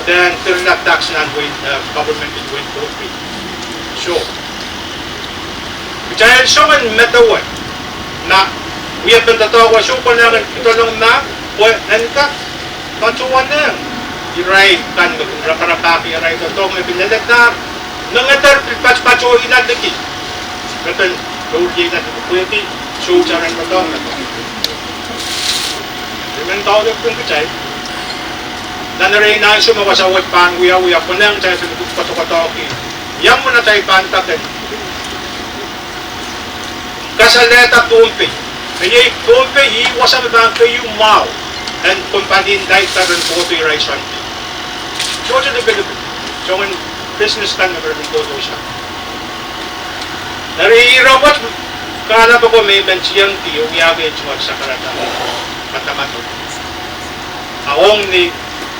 then turnak tax na with government is with both so kaya so man metawan na we have been tatawa so pa naman ito lang na and ka patuwan na i-right kan magparapaki i-right ito may binalag na nangatar patuwa inadaki kapag lawagi na pwede so jangan betul dengan tahu dia pun kecai dan dari nang semua wasawat pan uya penang saya sebut kata-kata okey yang mana saya pantakan kasaleta tumpi jadi tumpi i wasam bang kayu mau dan kumpanin dai taran photo ration so jadi begitu jangan business kan berbeda siya dari robot kana pa ko may benchiyang tiyong yagay chuwag sa karata matamato awong ni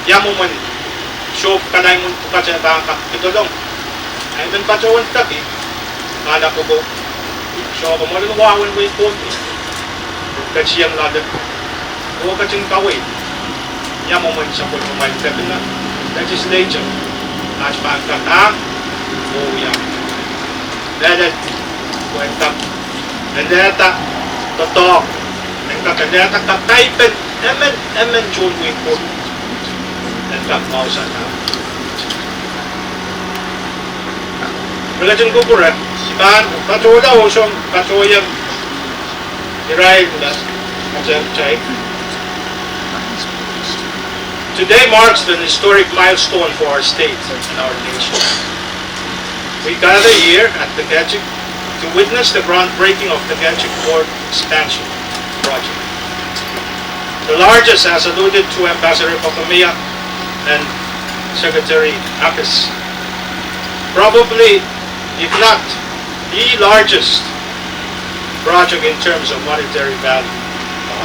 yamuman so kanay mo pa siya bangka ito lang ay ben pa chuwan taki kana ko ko so ko mo rin wawan way konti benchiyang ladat o kaching kaway yamuman sa ko may seven na legislature as bangka na o yam dadat kwenta Nandata, totoo. Nandata kakaipen, emen chunwi po. Nandakmausan na. Relajan ko po rin, iban, patuwa o siyang patuwa i-ride na, chay. Today marks an historic milestone for our state and our nation. We gather here at the Gachik to witness the groundbreaking of the Gachik Port Expansion Project. The largest, as alluded to Ambassador Pacomia and Secretary Akis, probably, if not the largest project in terms of monetary value,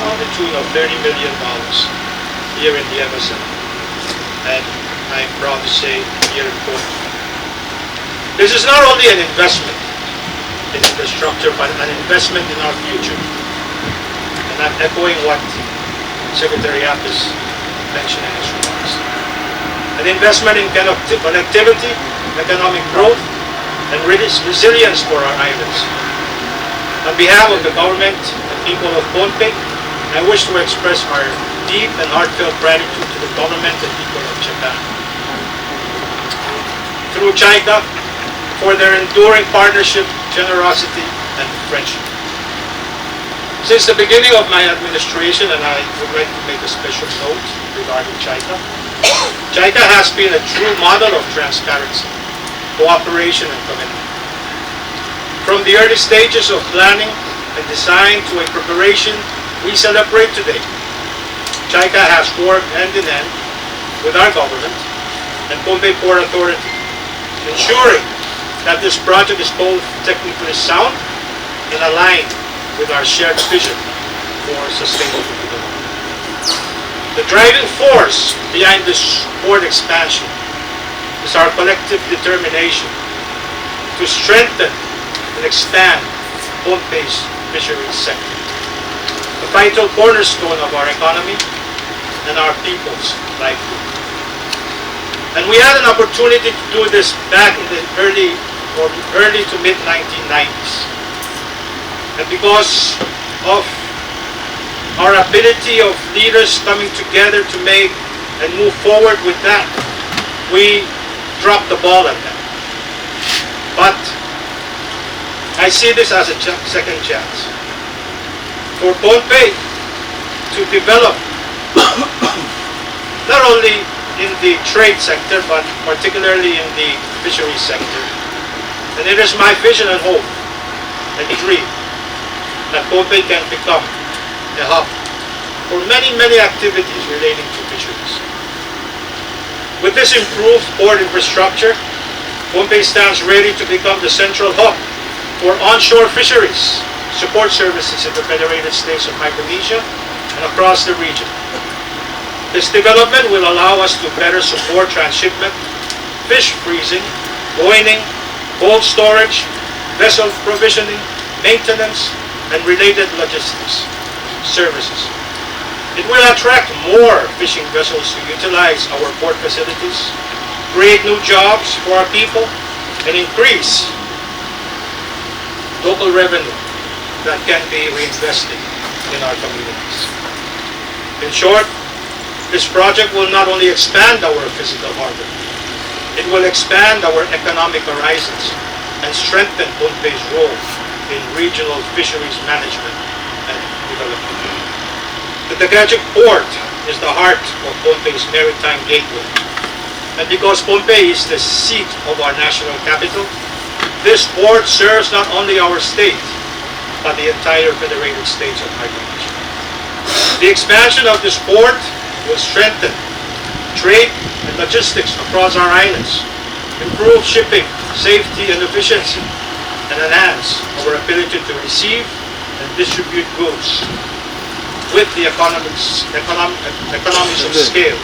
on the tune of $30 million here in the MSM, and I'm proud to say here in Port. This is not only an investment in infrastructure, but an investment in our future. And I'm echoing what Secretary Yap is mentioning in his remarks. An investment in connectivity, economic growth, and resilience for our islands. On behalf of the government and people of Pohnpei, I wish to express our deep and heartfelt gratitude to the government and people of Japan. Through JICA, for their enduring partnership, generosity, and friendship. Since the beginning of my administration, and I would like to make a special note regarding JICA, JICA has been a true model of transparency, cooperation, and commitment. From the early stages of planning and design to a preparation we celebrate today, JICA has worked hand in hand with our government and Pohnpei Port Authority, ensuring that this project is both technically sound and aligned with our shared vision for sustainable development. The driving force behind this port expansion is our collective determination to strengthen and expand Pohnpei's fisheries sector, a vital cornerstone of our economy and our people's livelihood. And we had an opportunity to do this back in the early to mid 1990s. And because of our ability of leaders coming together to make and move forward with that, we dropped the ball at that. But I see this as a second chance for Pohnpei to develop not only in the trade sector, but particularly in the fisheries sector. And it is my vision and hope and dream that Pohnpei can become a hub for many, many activities relating to fisheries. With this improved port infrastructure, Pohnpei stands ready to become the central hub for onshore fisheries support services in the Federated States of Micronesia and across the region. This development will allow us to better support transshipment, fish freezing, boiling, cold storage, vessel provisioning, maintenance, and related logistics services. It will attract more fishing vessels to utilize our port facilities, create new jobs for our people, and increase local revenue that can be reinvested in our communities. In short, this project will not only expand our physical harbor, it will expand our economic horizons and strengthen Pohnpei's role in regional fisheries management and development. The Taguig Port is the heart of Pohnpei's maritime gateway. And because Pohnpei is the seat of our national capital, this port serves not only our state, but the entire Federated States of Micronesia. The expansion of this port will strengthen trade and logistics across our islands, improve shipping, safety, and efficiency, and enhance our ability to receive and distribute goods with the economies of scale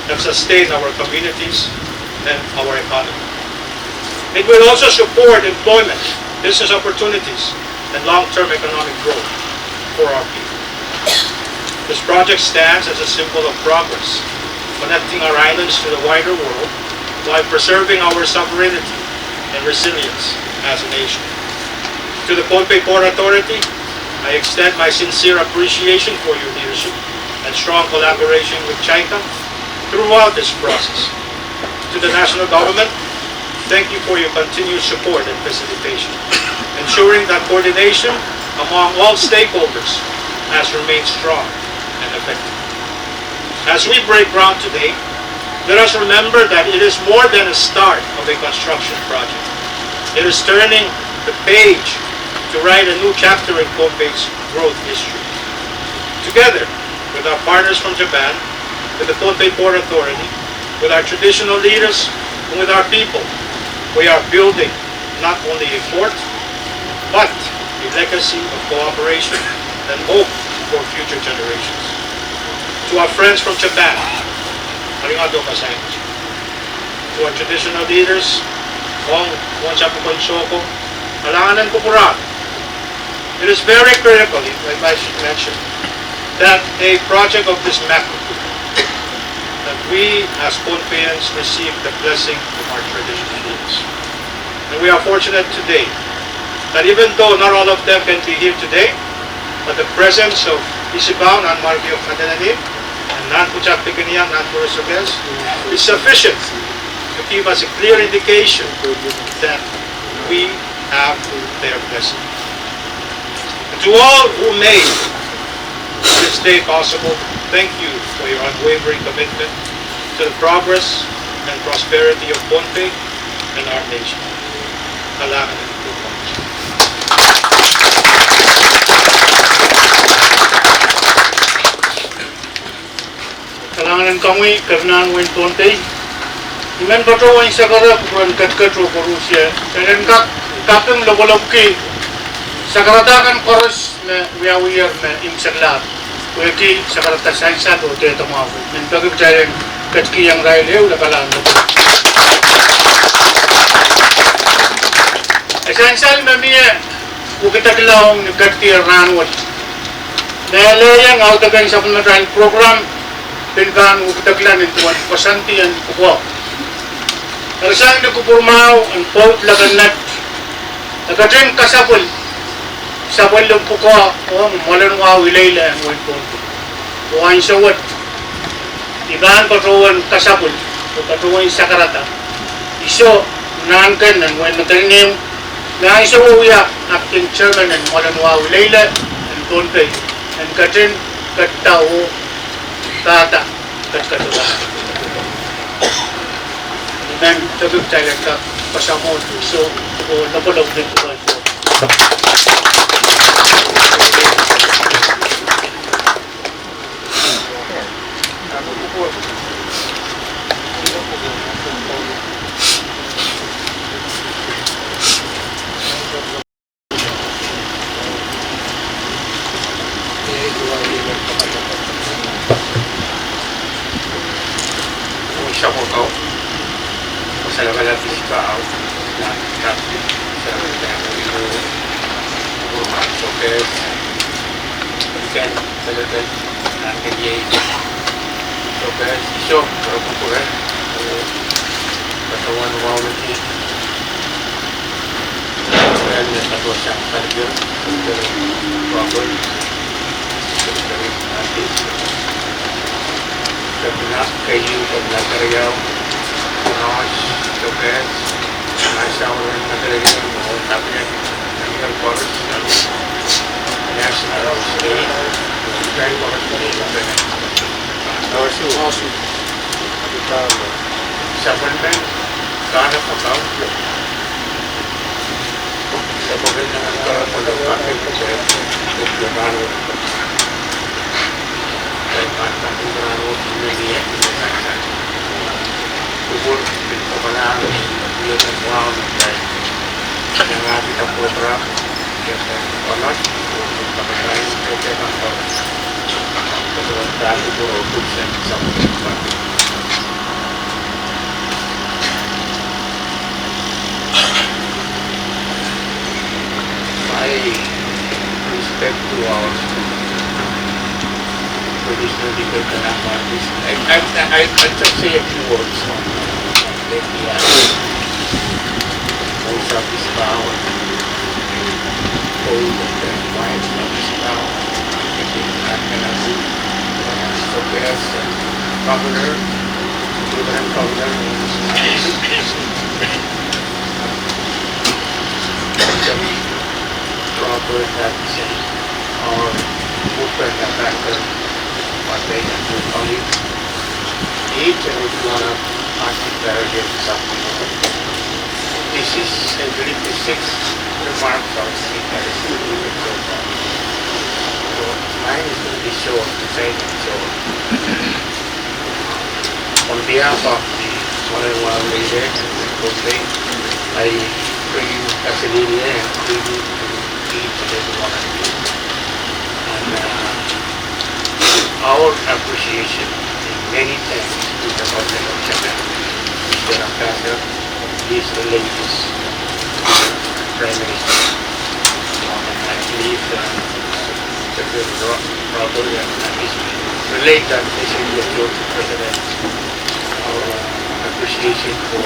that sustain our communities and our economy. It will also support employment, business opportunities, and long-term economic growth for our people. This project stands as a symbol of progress, connecting our islands to the wider world while preserving our sovereignty and resilience as a nation. To the Pohnpei Port Authority, I extend my sincere appreciation for your leadership and strong collaboration with JICA throughout this process. To the national government, thank you for your continued support and facilitation, ensuring that coordination among all stakeholders has remained strong and effective. As we break ground today, let us remember that it is more than a start of a construction project. It is turning the page to write a new chapter in Pohnpei's growth history. Together with our partners from Japan, with the Pohnpei Port Authority, with our traditional leaders, and with our people, we are building not only a port, but a legacy of cooperation and hope for future generations. To our friends from Japan, arigatou gozaimasu. To our traditional leaders, Hong Shoko, Alangan ng Kukuran. It is very critical, if I should mention, that a project of this magnitude, that we as Pohnpeians receive the blessing of our traditional rulers. And we are fortunate today that even though not all of them can be here today, but the presence of Isibao, Nan Marvio Kadananim, and Nan Puchak Pekiniang, Nan Purusogels, is sufficient to give us a clear indication that we have their blessing. And to all who made this day possible, thank you for your unwavering commitment to the progress and prosperity of Pohnpei and our nation. Kailangan ng tulong. Kailangan kami karena wen Pohnpei. Iman bato wen sagara kuran kat ro Russia. Dan kapeng lobolobki sagaratakan koros na wiawiyar na imsaglat. Kueki sagarata sainsa do te tamaw. Men pagi bicara katki yang rai leu da kalan. Esansal mamia ukita kilawong ni katki ranwat. Nalayan autagan sa pemerintahan program pinkan ukita kilan intuan pasanti ang kuko. Karsang nakupurmaw ang pot laganat. Nagkatrin kasapul sabon lang po ko malan wa wilayla ang wen po wan sawat iban patruan kasapul o patruan sakarata iso nangkan ng wen matangim na iso uya acting chairman ng malan wa wilayla ang Pohnpei ang katrin katao tata katkatuwa dan tabig tayo ka pasamot iso o napalog din po Siya mo ito. Masalaman natin si Kao. Masalaman natin ito. Purman, Sokes. Ikan, salaman natin yung Sokes. Iso, Purapukuran. Katawan mo lagi. Kaya niya tatwa siyang karga. Proper. Dari artis. Kebenak kayu kebenak karyau, nos, coklat, nasi orang negara mau tapnya, negara korup, nasi arab sendiri, negara korup sendiri juga. Nasi nasi, kita sebenarnya karena pakau, sebenarnya negara pada pakai kebenaran. Mantap dengan media kubur kebenaran dia semua dan yang kita putra kita konon untuk lain kita kantor kebenaran kubur untuk sampai I respect to our traditional legal artists. I just say a few words on the most of this power, old and wise of this power, Sokeas and Governor, Lieutenant Governor, proper that or open the factor. They and their colleagues, each and every one of us declared something. This is, I believe, the sixth remark of the that is included so far. So mine is going to be short, to say that short. On behalf of the one-on-one leader and the Pohnpei, I bring you Kasilia and bring you to each and every one of you. And our appreciation and many thanks to the government of Japan, Mr. Ambassador, these religious Prime Minister. And I believe Secretary Robert and his relate that they should be approached to President our appreciation for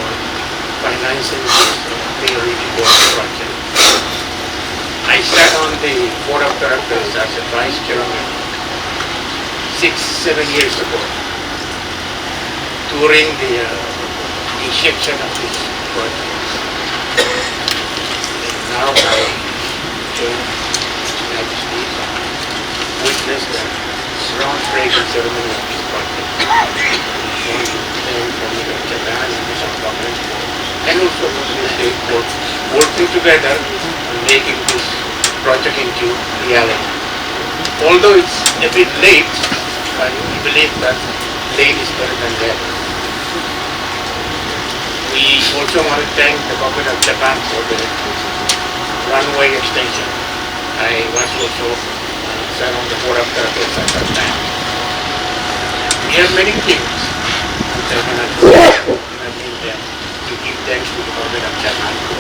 financing this very important project. I sat on the board of directors as a vice chairman 6-7 years ago during the inception of this project. And now I joined His Majesty and witnessed the groundbreaking ceremony of this project. I want to thank President Japan and the government and also the state for working together and making this project into reality. Although it's a bit late, but we believe that late is better than never. We also want to thank the government of Japan for the runway extension. I was also sat on the board of directors at that time. We have many things that I cannot name them to give thanks to the government of Japan for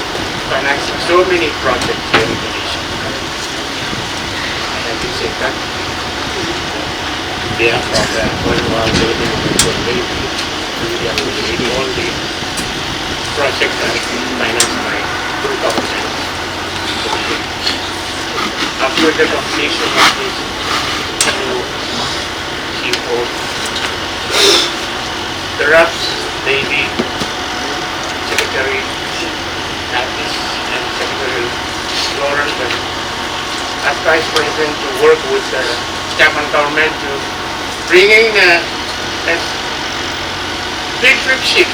financing so many projects here in Indonesia. And I can say that on behalf of the Worldwide Building of the World Navy, we appreciate all the projects that are financed by two governments. After the completion of this new seaport, perhaps maybe Secretary Attis and Secretary Lawrence will ask Vice President to work with the staff and government to bring in a big trip ship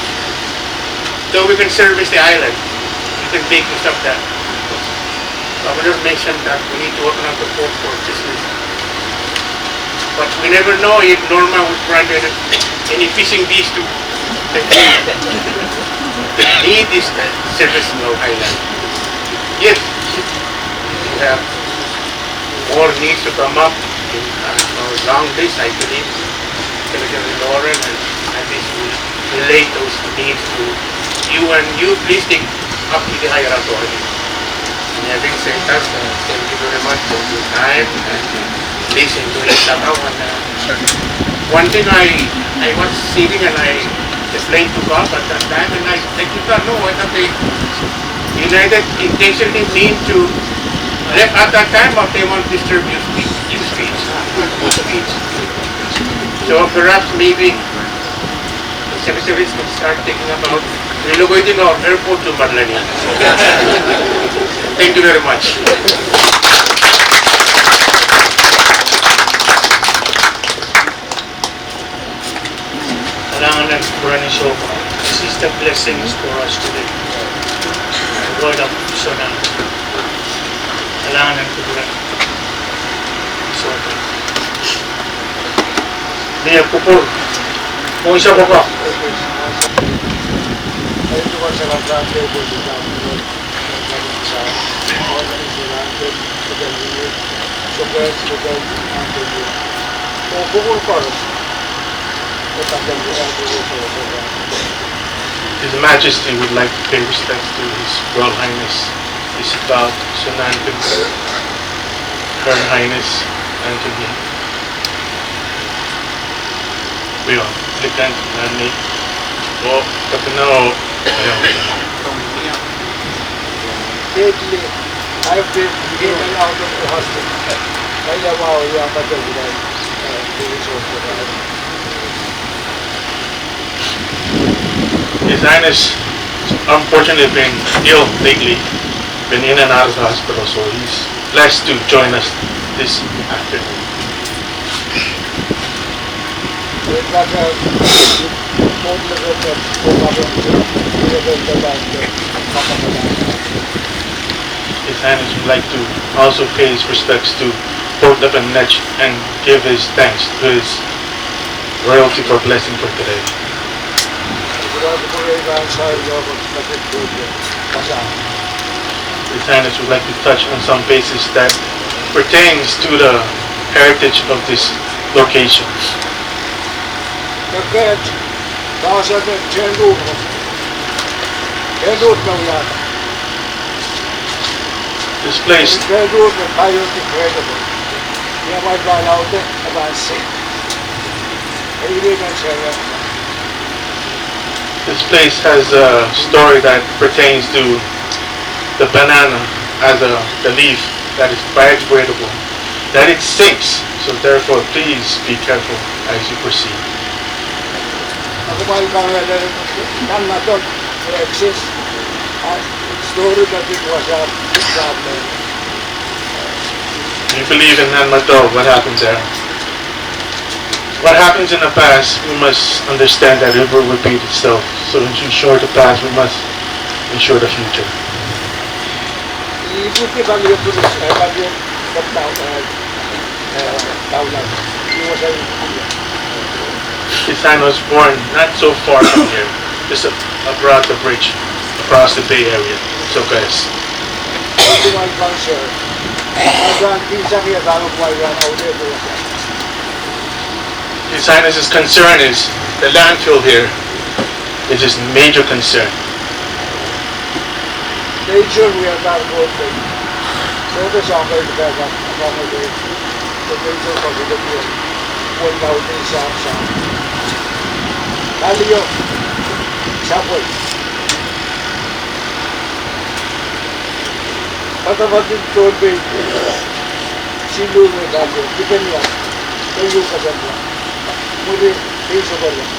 so we can service the island. We can make use of that. Governor mentioned that we need to open up the port for business. But we never know if Norma would grant any fishing bees to need this service in our island. Yes, we have more needs to come up in our long list, I believe. Secretary Lauren and Attis will relate those needs to you, and you please take up to the higher authority. And having said that, thank you very much for your time and listen to it. One thing I was sitting and the plane took off at that time and I did not know whether the United intentionally mean to left at that time or they want to disturb your speech. So perhaps maybe the secretaries can start thinking about relocating our airport to Marlenia. Thank you very much. Alangan ng Kurani Shoko. This is the blessings for us today. The word of Sona. Alangan ng Kurani Shoko. Niya Kupur. Kung isa ko pa. Itu masalah terakhir di dalam organisasi sedang ini sebagai anggota. Pokok korup. Tetapi His Majesty would like to pay respects to His Royal Highness Isabel Sunantin, Her Highness Anthony. Well, Lieutenant Nani. Oh, Capino. lately I've been in and out of the hospital. Kaya mauya pa din the resort of that. His Highness unfortunately been ill lately, been in and out of the hospital, so he's blessed to join us this afternoon. His Highness would like to also pay his respects to Port Lapanech and give his thanks to his royalty for blessing for today. His Highness would like to touch on some bases that pertains to the heritage of this location. This place, Incredible, biodegradable. Yeah, my brother out there, about sick. this place has a story that pertains to the banana as the leaf that is biodegradable, that it sinks. So therefore, please be careful as you proceed. Ako ba yung mga nang naton exist as story that it was a big problem. You believe in Nanmato, what happened there? What happens in the past, we must understand that it will repeat itself. So to ensure the past, we must ensure the future. Ibuti bagyo pulis, bagyo taulan. Yung was ay Tisan was born not so far from here, just across the bridge, across the Bay Area. So guys, one cancer. Hanggang pinsan niya bago buwan out there po. His Highness's concern is the landfill here is his major concern. Nature we are not working. So the summer is back up. The nature of the year. One out in Samsung. Kalio. Subway. Patawatin told me. Silu mo kalio. Diyan yan. Kayo kasama. Muli. Piso ba lang.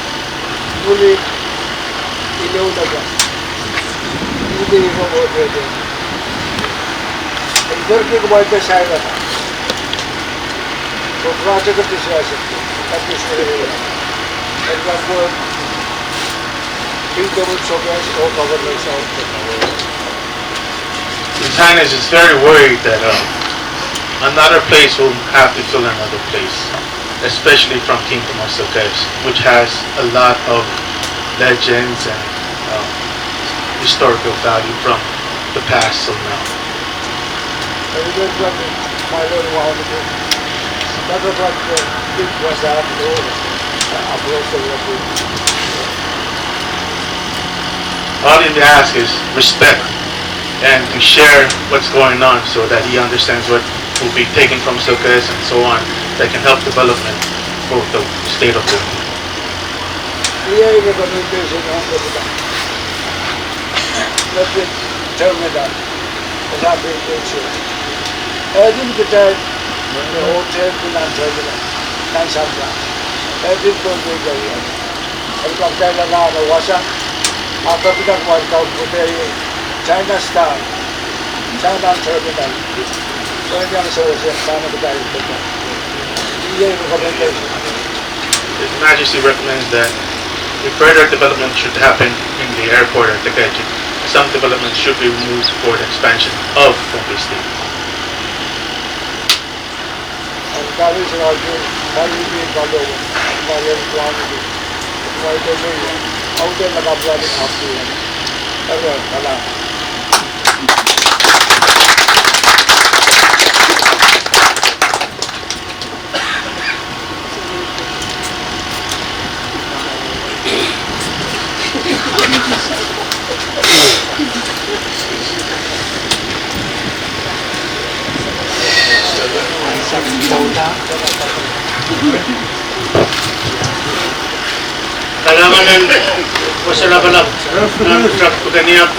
Muli. Ilaw na ba. Hindi mo mo pwede. Idarki ko ba ito sa ina na? So, project of this lesson, at this area, and one word, government sovereigns or governments out there. His Highness is very worried that another place will have to fill another place, especially from Kingdom of Soques, which has a lot of legends and historical value from the past till now. And we don't want my Lord wanted to do. That was what it was after approach the world. All he asks is respect and to share what's going on so that he understands what will be taken from Soques and so on that can help development both the state of the Yeah, you have a new vision on the back. Let me tell me that. As I've been doing so. I didn't get that the hotel bilang terminal. Nansanda. I didn't go to the area. Ang pagkailan na nawasak, after pinag-work out ko tayo, China Star, China Terminal. So hindi ang solution, sana ba tayo ito? Hindi yung recommendation. His Majesty recommends that if further development should happen in the airport at Takechi, some development should be moved for the expansion of Pompey State. Ang kami sa radyo, kami yung gagawin, ang kami yung quantity. Kung ito mo yun, ako din nakaplanin after yan. Pero, wala. Kailangan masalabalab ng truck pagkaniyak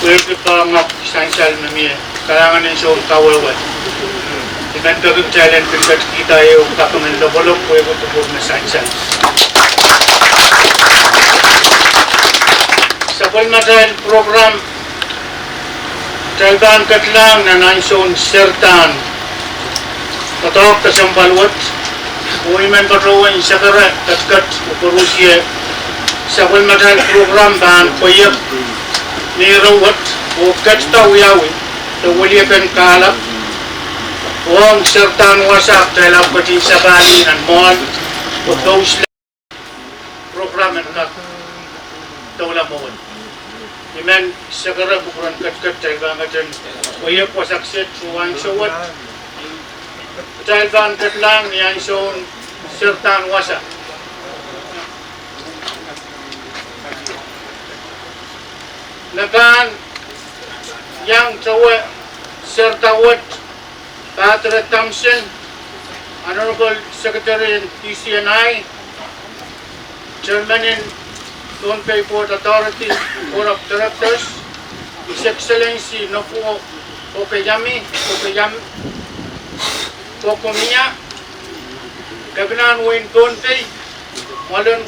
pwede pa mag-essential na miya. Kailangan din siya kawawad. Ibentagag challenge pagkat kita yung kapangan labalog pwede tubog na essential. Sa Palmadan program, Talban katlang na nansyon sertan patok kasambalwat Women Patrolling Sakara Katkat Uparusia Sabal Matan program ban Payak Nirawat o Katsta Uyawi the Williakan Kalap Wong Sertan Wasak Talap Katin Sabali and Mon of those program and Kat Tawla Mon Iman Sakara Bukuran Katkat Talbangatan Payak Wasak Set Suwan Sawat Talban Katlang Yanson Sertan Wasa. Nagan yang cawe Sir Tawad, Patrick Thompson, Honorable Secretary in TCNI, Chairman in Tonpei Port Authority Board of Directors, His Excellency Nofuo Pokomiya, Gagnan Wayne Tonpei,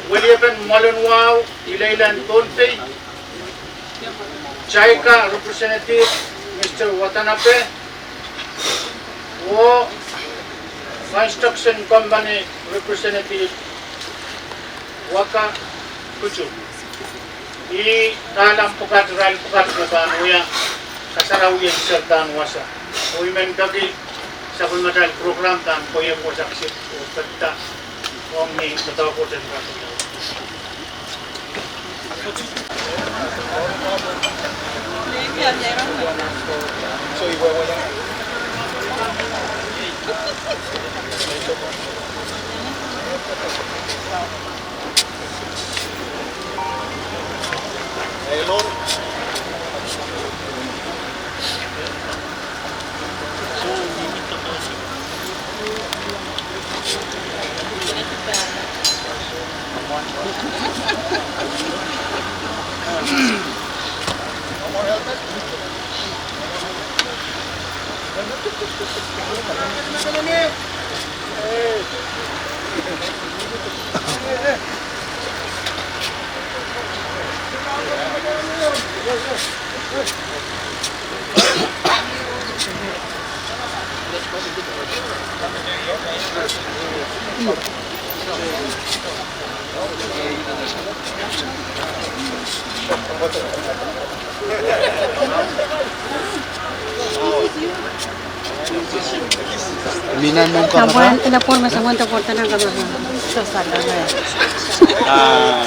William Malonwao, Ilaylan Tonpei, Chaika Representative Mr. Watanabe, Construction Company Representative Waka Kuchu. I dalam pukat ral pukat na banuya kasarawiyan sa tanwasa. Women kagi sa kulmadal program tan poye po saksi o tagta ang ni tataw ko din ka. Inapon masamunta porta ng kamahan. So, sagangay.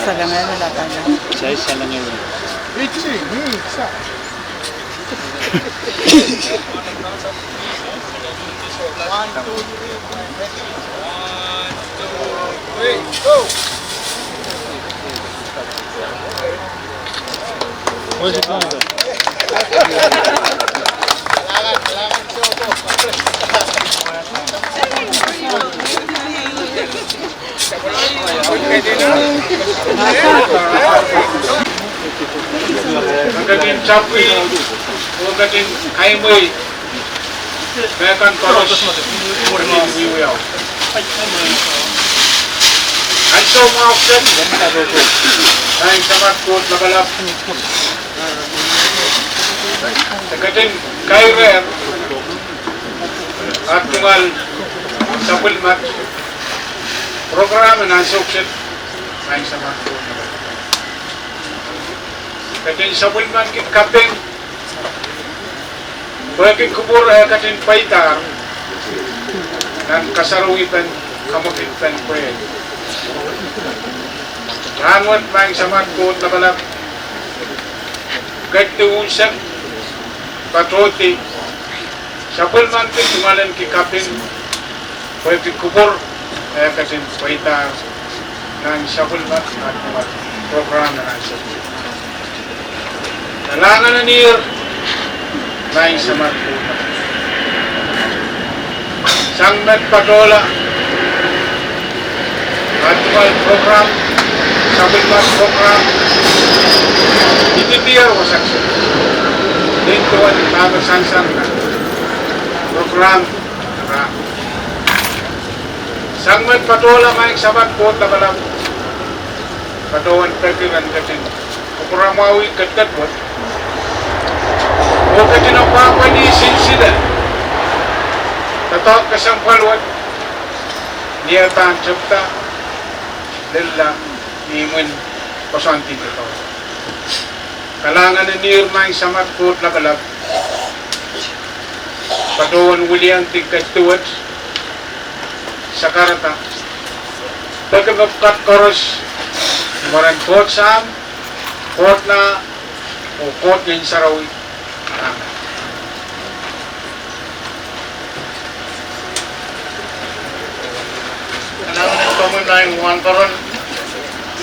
Sagangay na lata niya. Saya sana ngayon. Magaling sapi, magaling kaimoy, mekan koros, murning wiwiyaw. Also mga option, dahil sa matkot nagalap, magaling kairer, at tungal sa pulmat, programa ng suksit, dahil sa matkot nagalap. Katin sa bulman kit kaping bagi kubur katin paitar dan kasaruitan kamukitan pwede rangot maing samat ko nabalap gatuunsak patroti sa bulman kit tumalan ki kaping bagi kubur katin paitar dan sa bulman at program na nasa Kailangan na niyo lain sa matuna. Sang nagpadola actual program, sabit program, itibiyar ko saksi. Dito ang tagasansang na program. Sang nagpadola maing sabat po tabalang patuan pekiran katin. Kuramawi kat mo. Huwag ka tinapapanisin sila. Tatak kasang palwat. Niya tahan sabta. Lala, imun pasantin ito. Kalangan na niyur na yung samat ko at lagalap. Patuan uliang tigkatuat sa karata. Pagkabapkat koros, marang kot saan, kot na o kot yung sarawi. Kailangan ng kamoy na yung one karon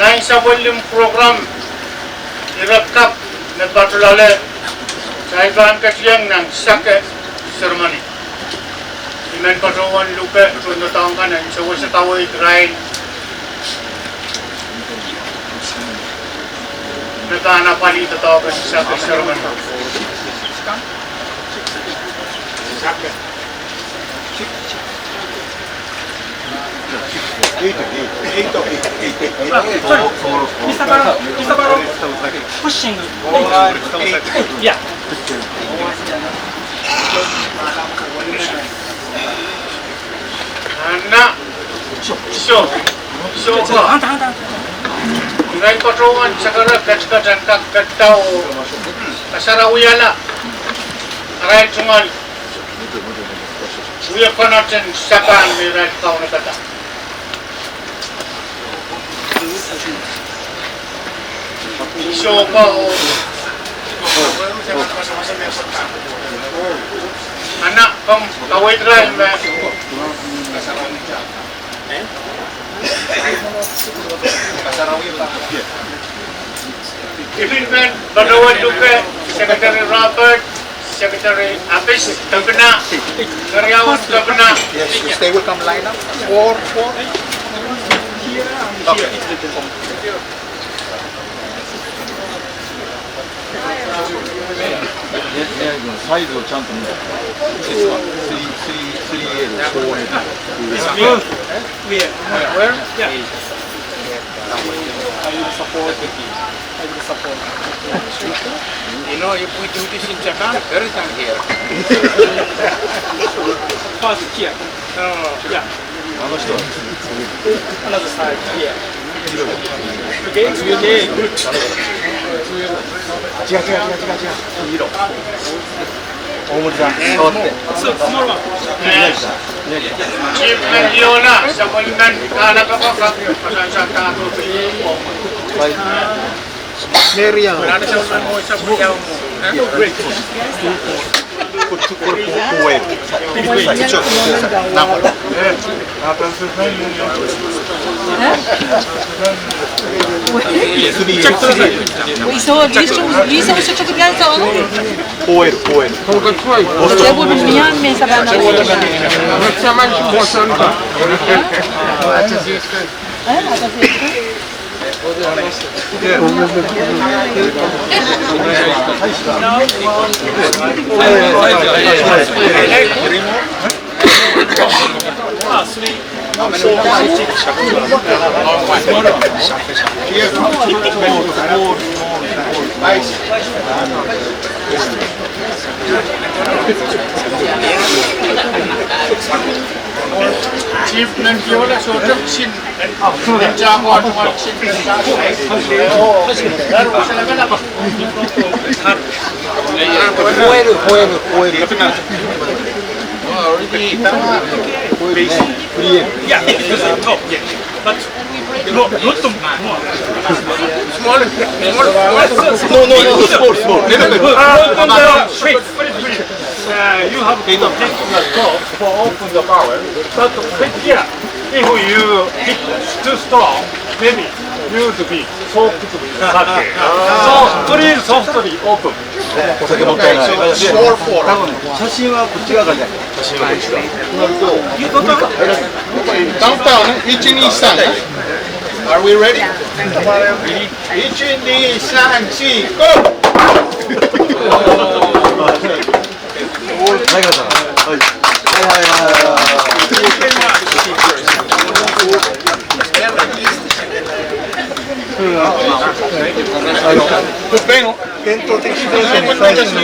na yung sa volume program irakap nagpatulala sa ibang kasyang ng ceremony. Imen Pasawan Lupe, Tundotangkan, and so was a Tawai Grind. Nagana pali ito tawag sa ceremony. Anak, so ka. Dengan patrungan sekarang kacang kacau kasarawiyala. Aray cuman. Uya panacen sakan mirat kau nak kata. So kau anak kau kawai terakhir mbak. Ibinman Banawan Lupe, Secretary Robert, Secretary Apis, Tabana, Karyawan Tabana. Yes, they will come line up. Four. Okay. Where? Yeah. You know, if we do this in Japan, everything here. First here. Yeah. Another side here. Okay, good. So, small one. Chief Mendiona, sa Kuliman, kala ka pa pasensya ka ako. Wala na siya mo sa buyaw mo. Great. Isso você tinha que pensar, não? Eu vou me mesa para nós. Chief Mendiona, so Chin, and Jaguar, Chin, You have to take the top for open the power. But here, if you hit too strong, maybe you would be soft to be sake. So please softly open. お酒もったいない。 Four, four. 写真はこっち側からじゃない。写真はこっち側。となると、カウンターね、1、2、3ね。Are we ready? 1、2、3、4、GO! はい、皆さん。はい。伝統的な最初の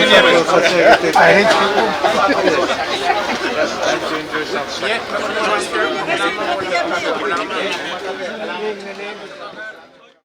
差し上げて大変です。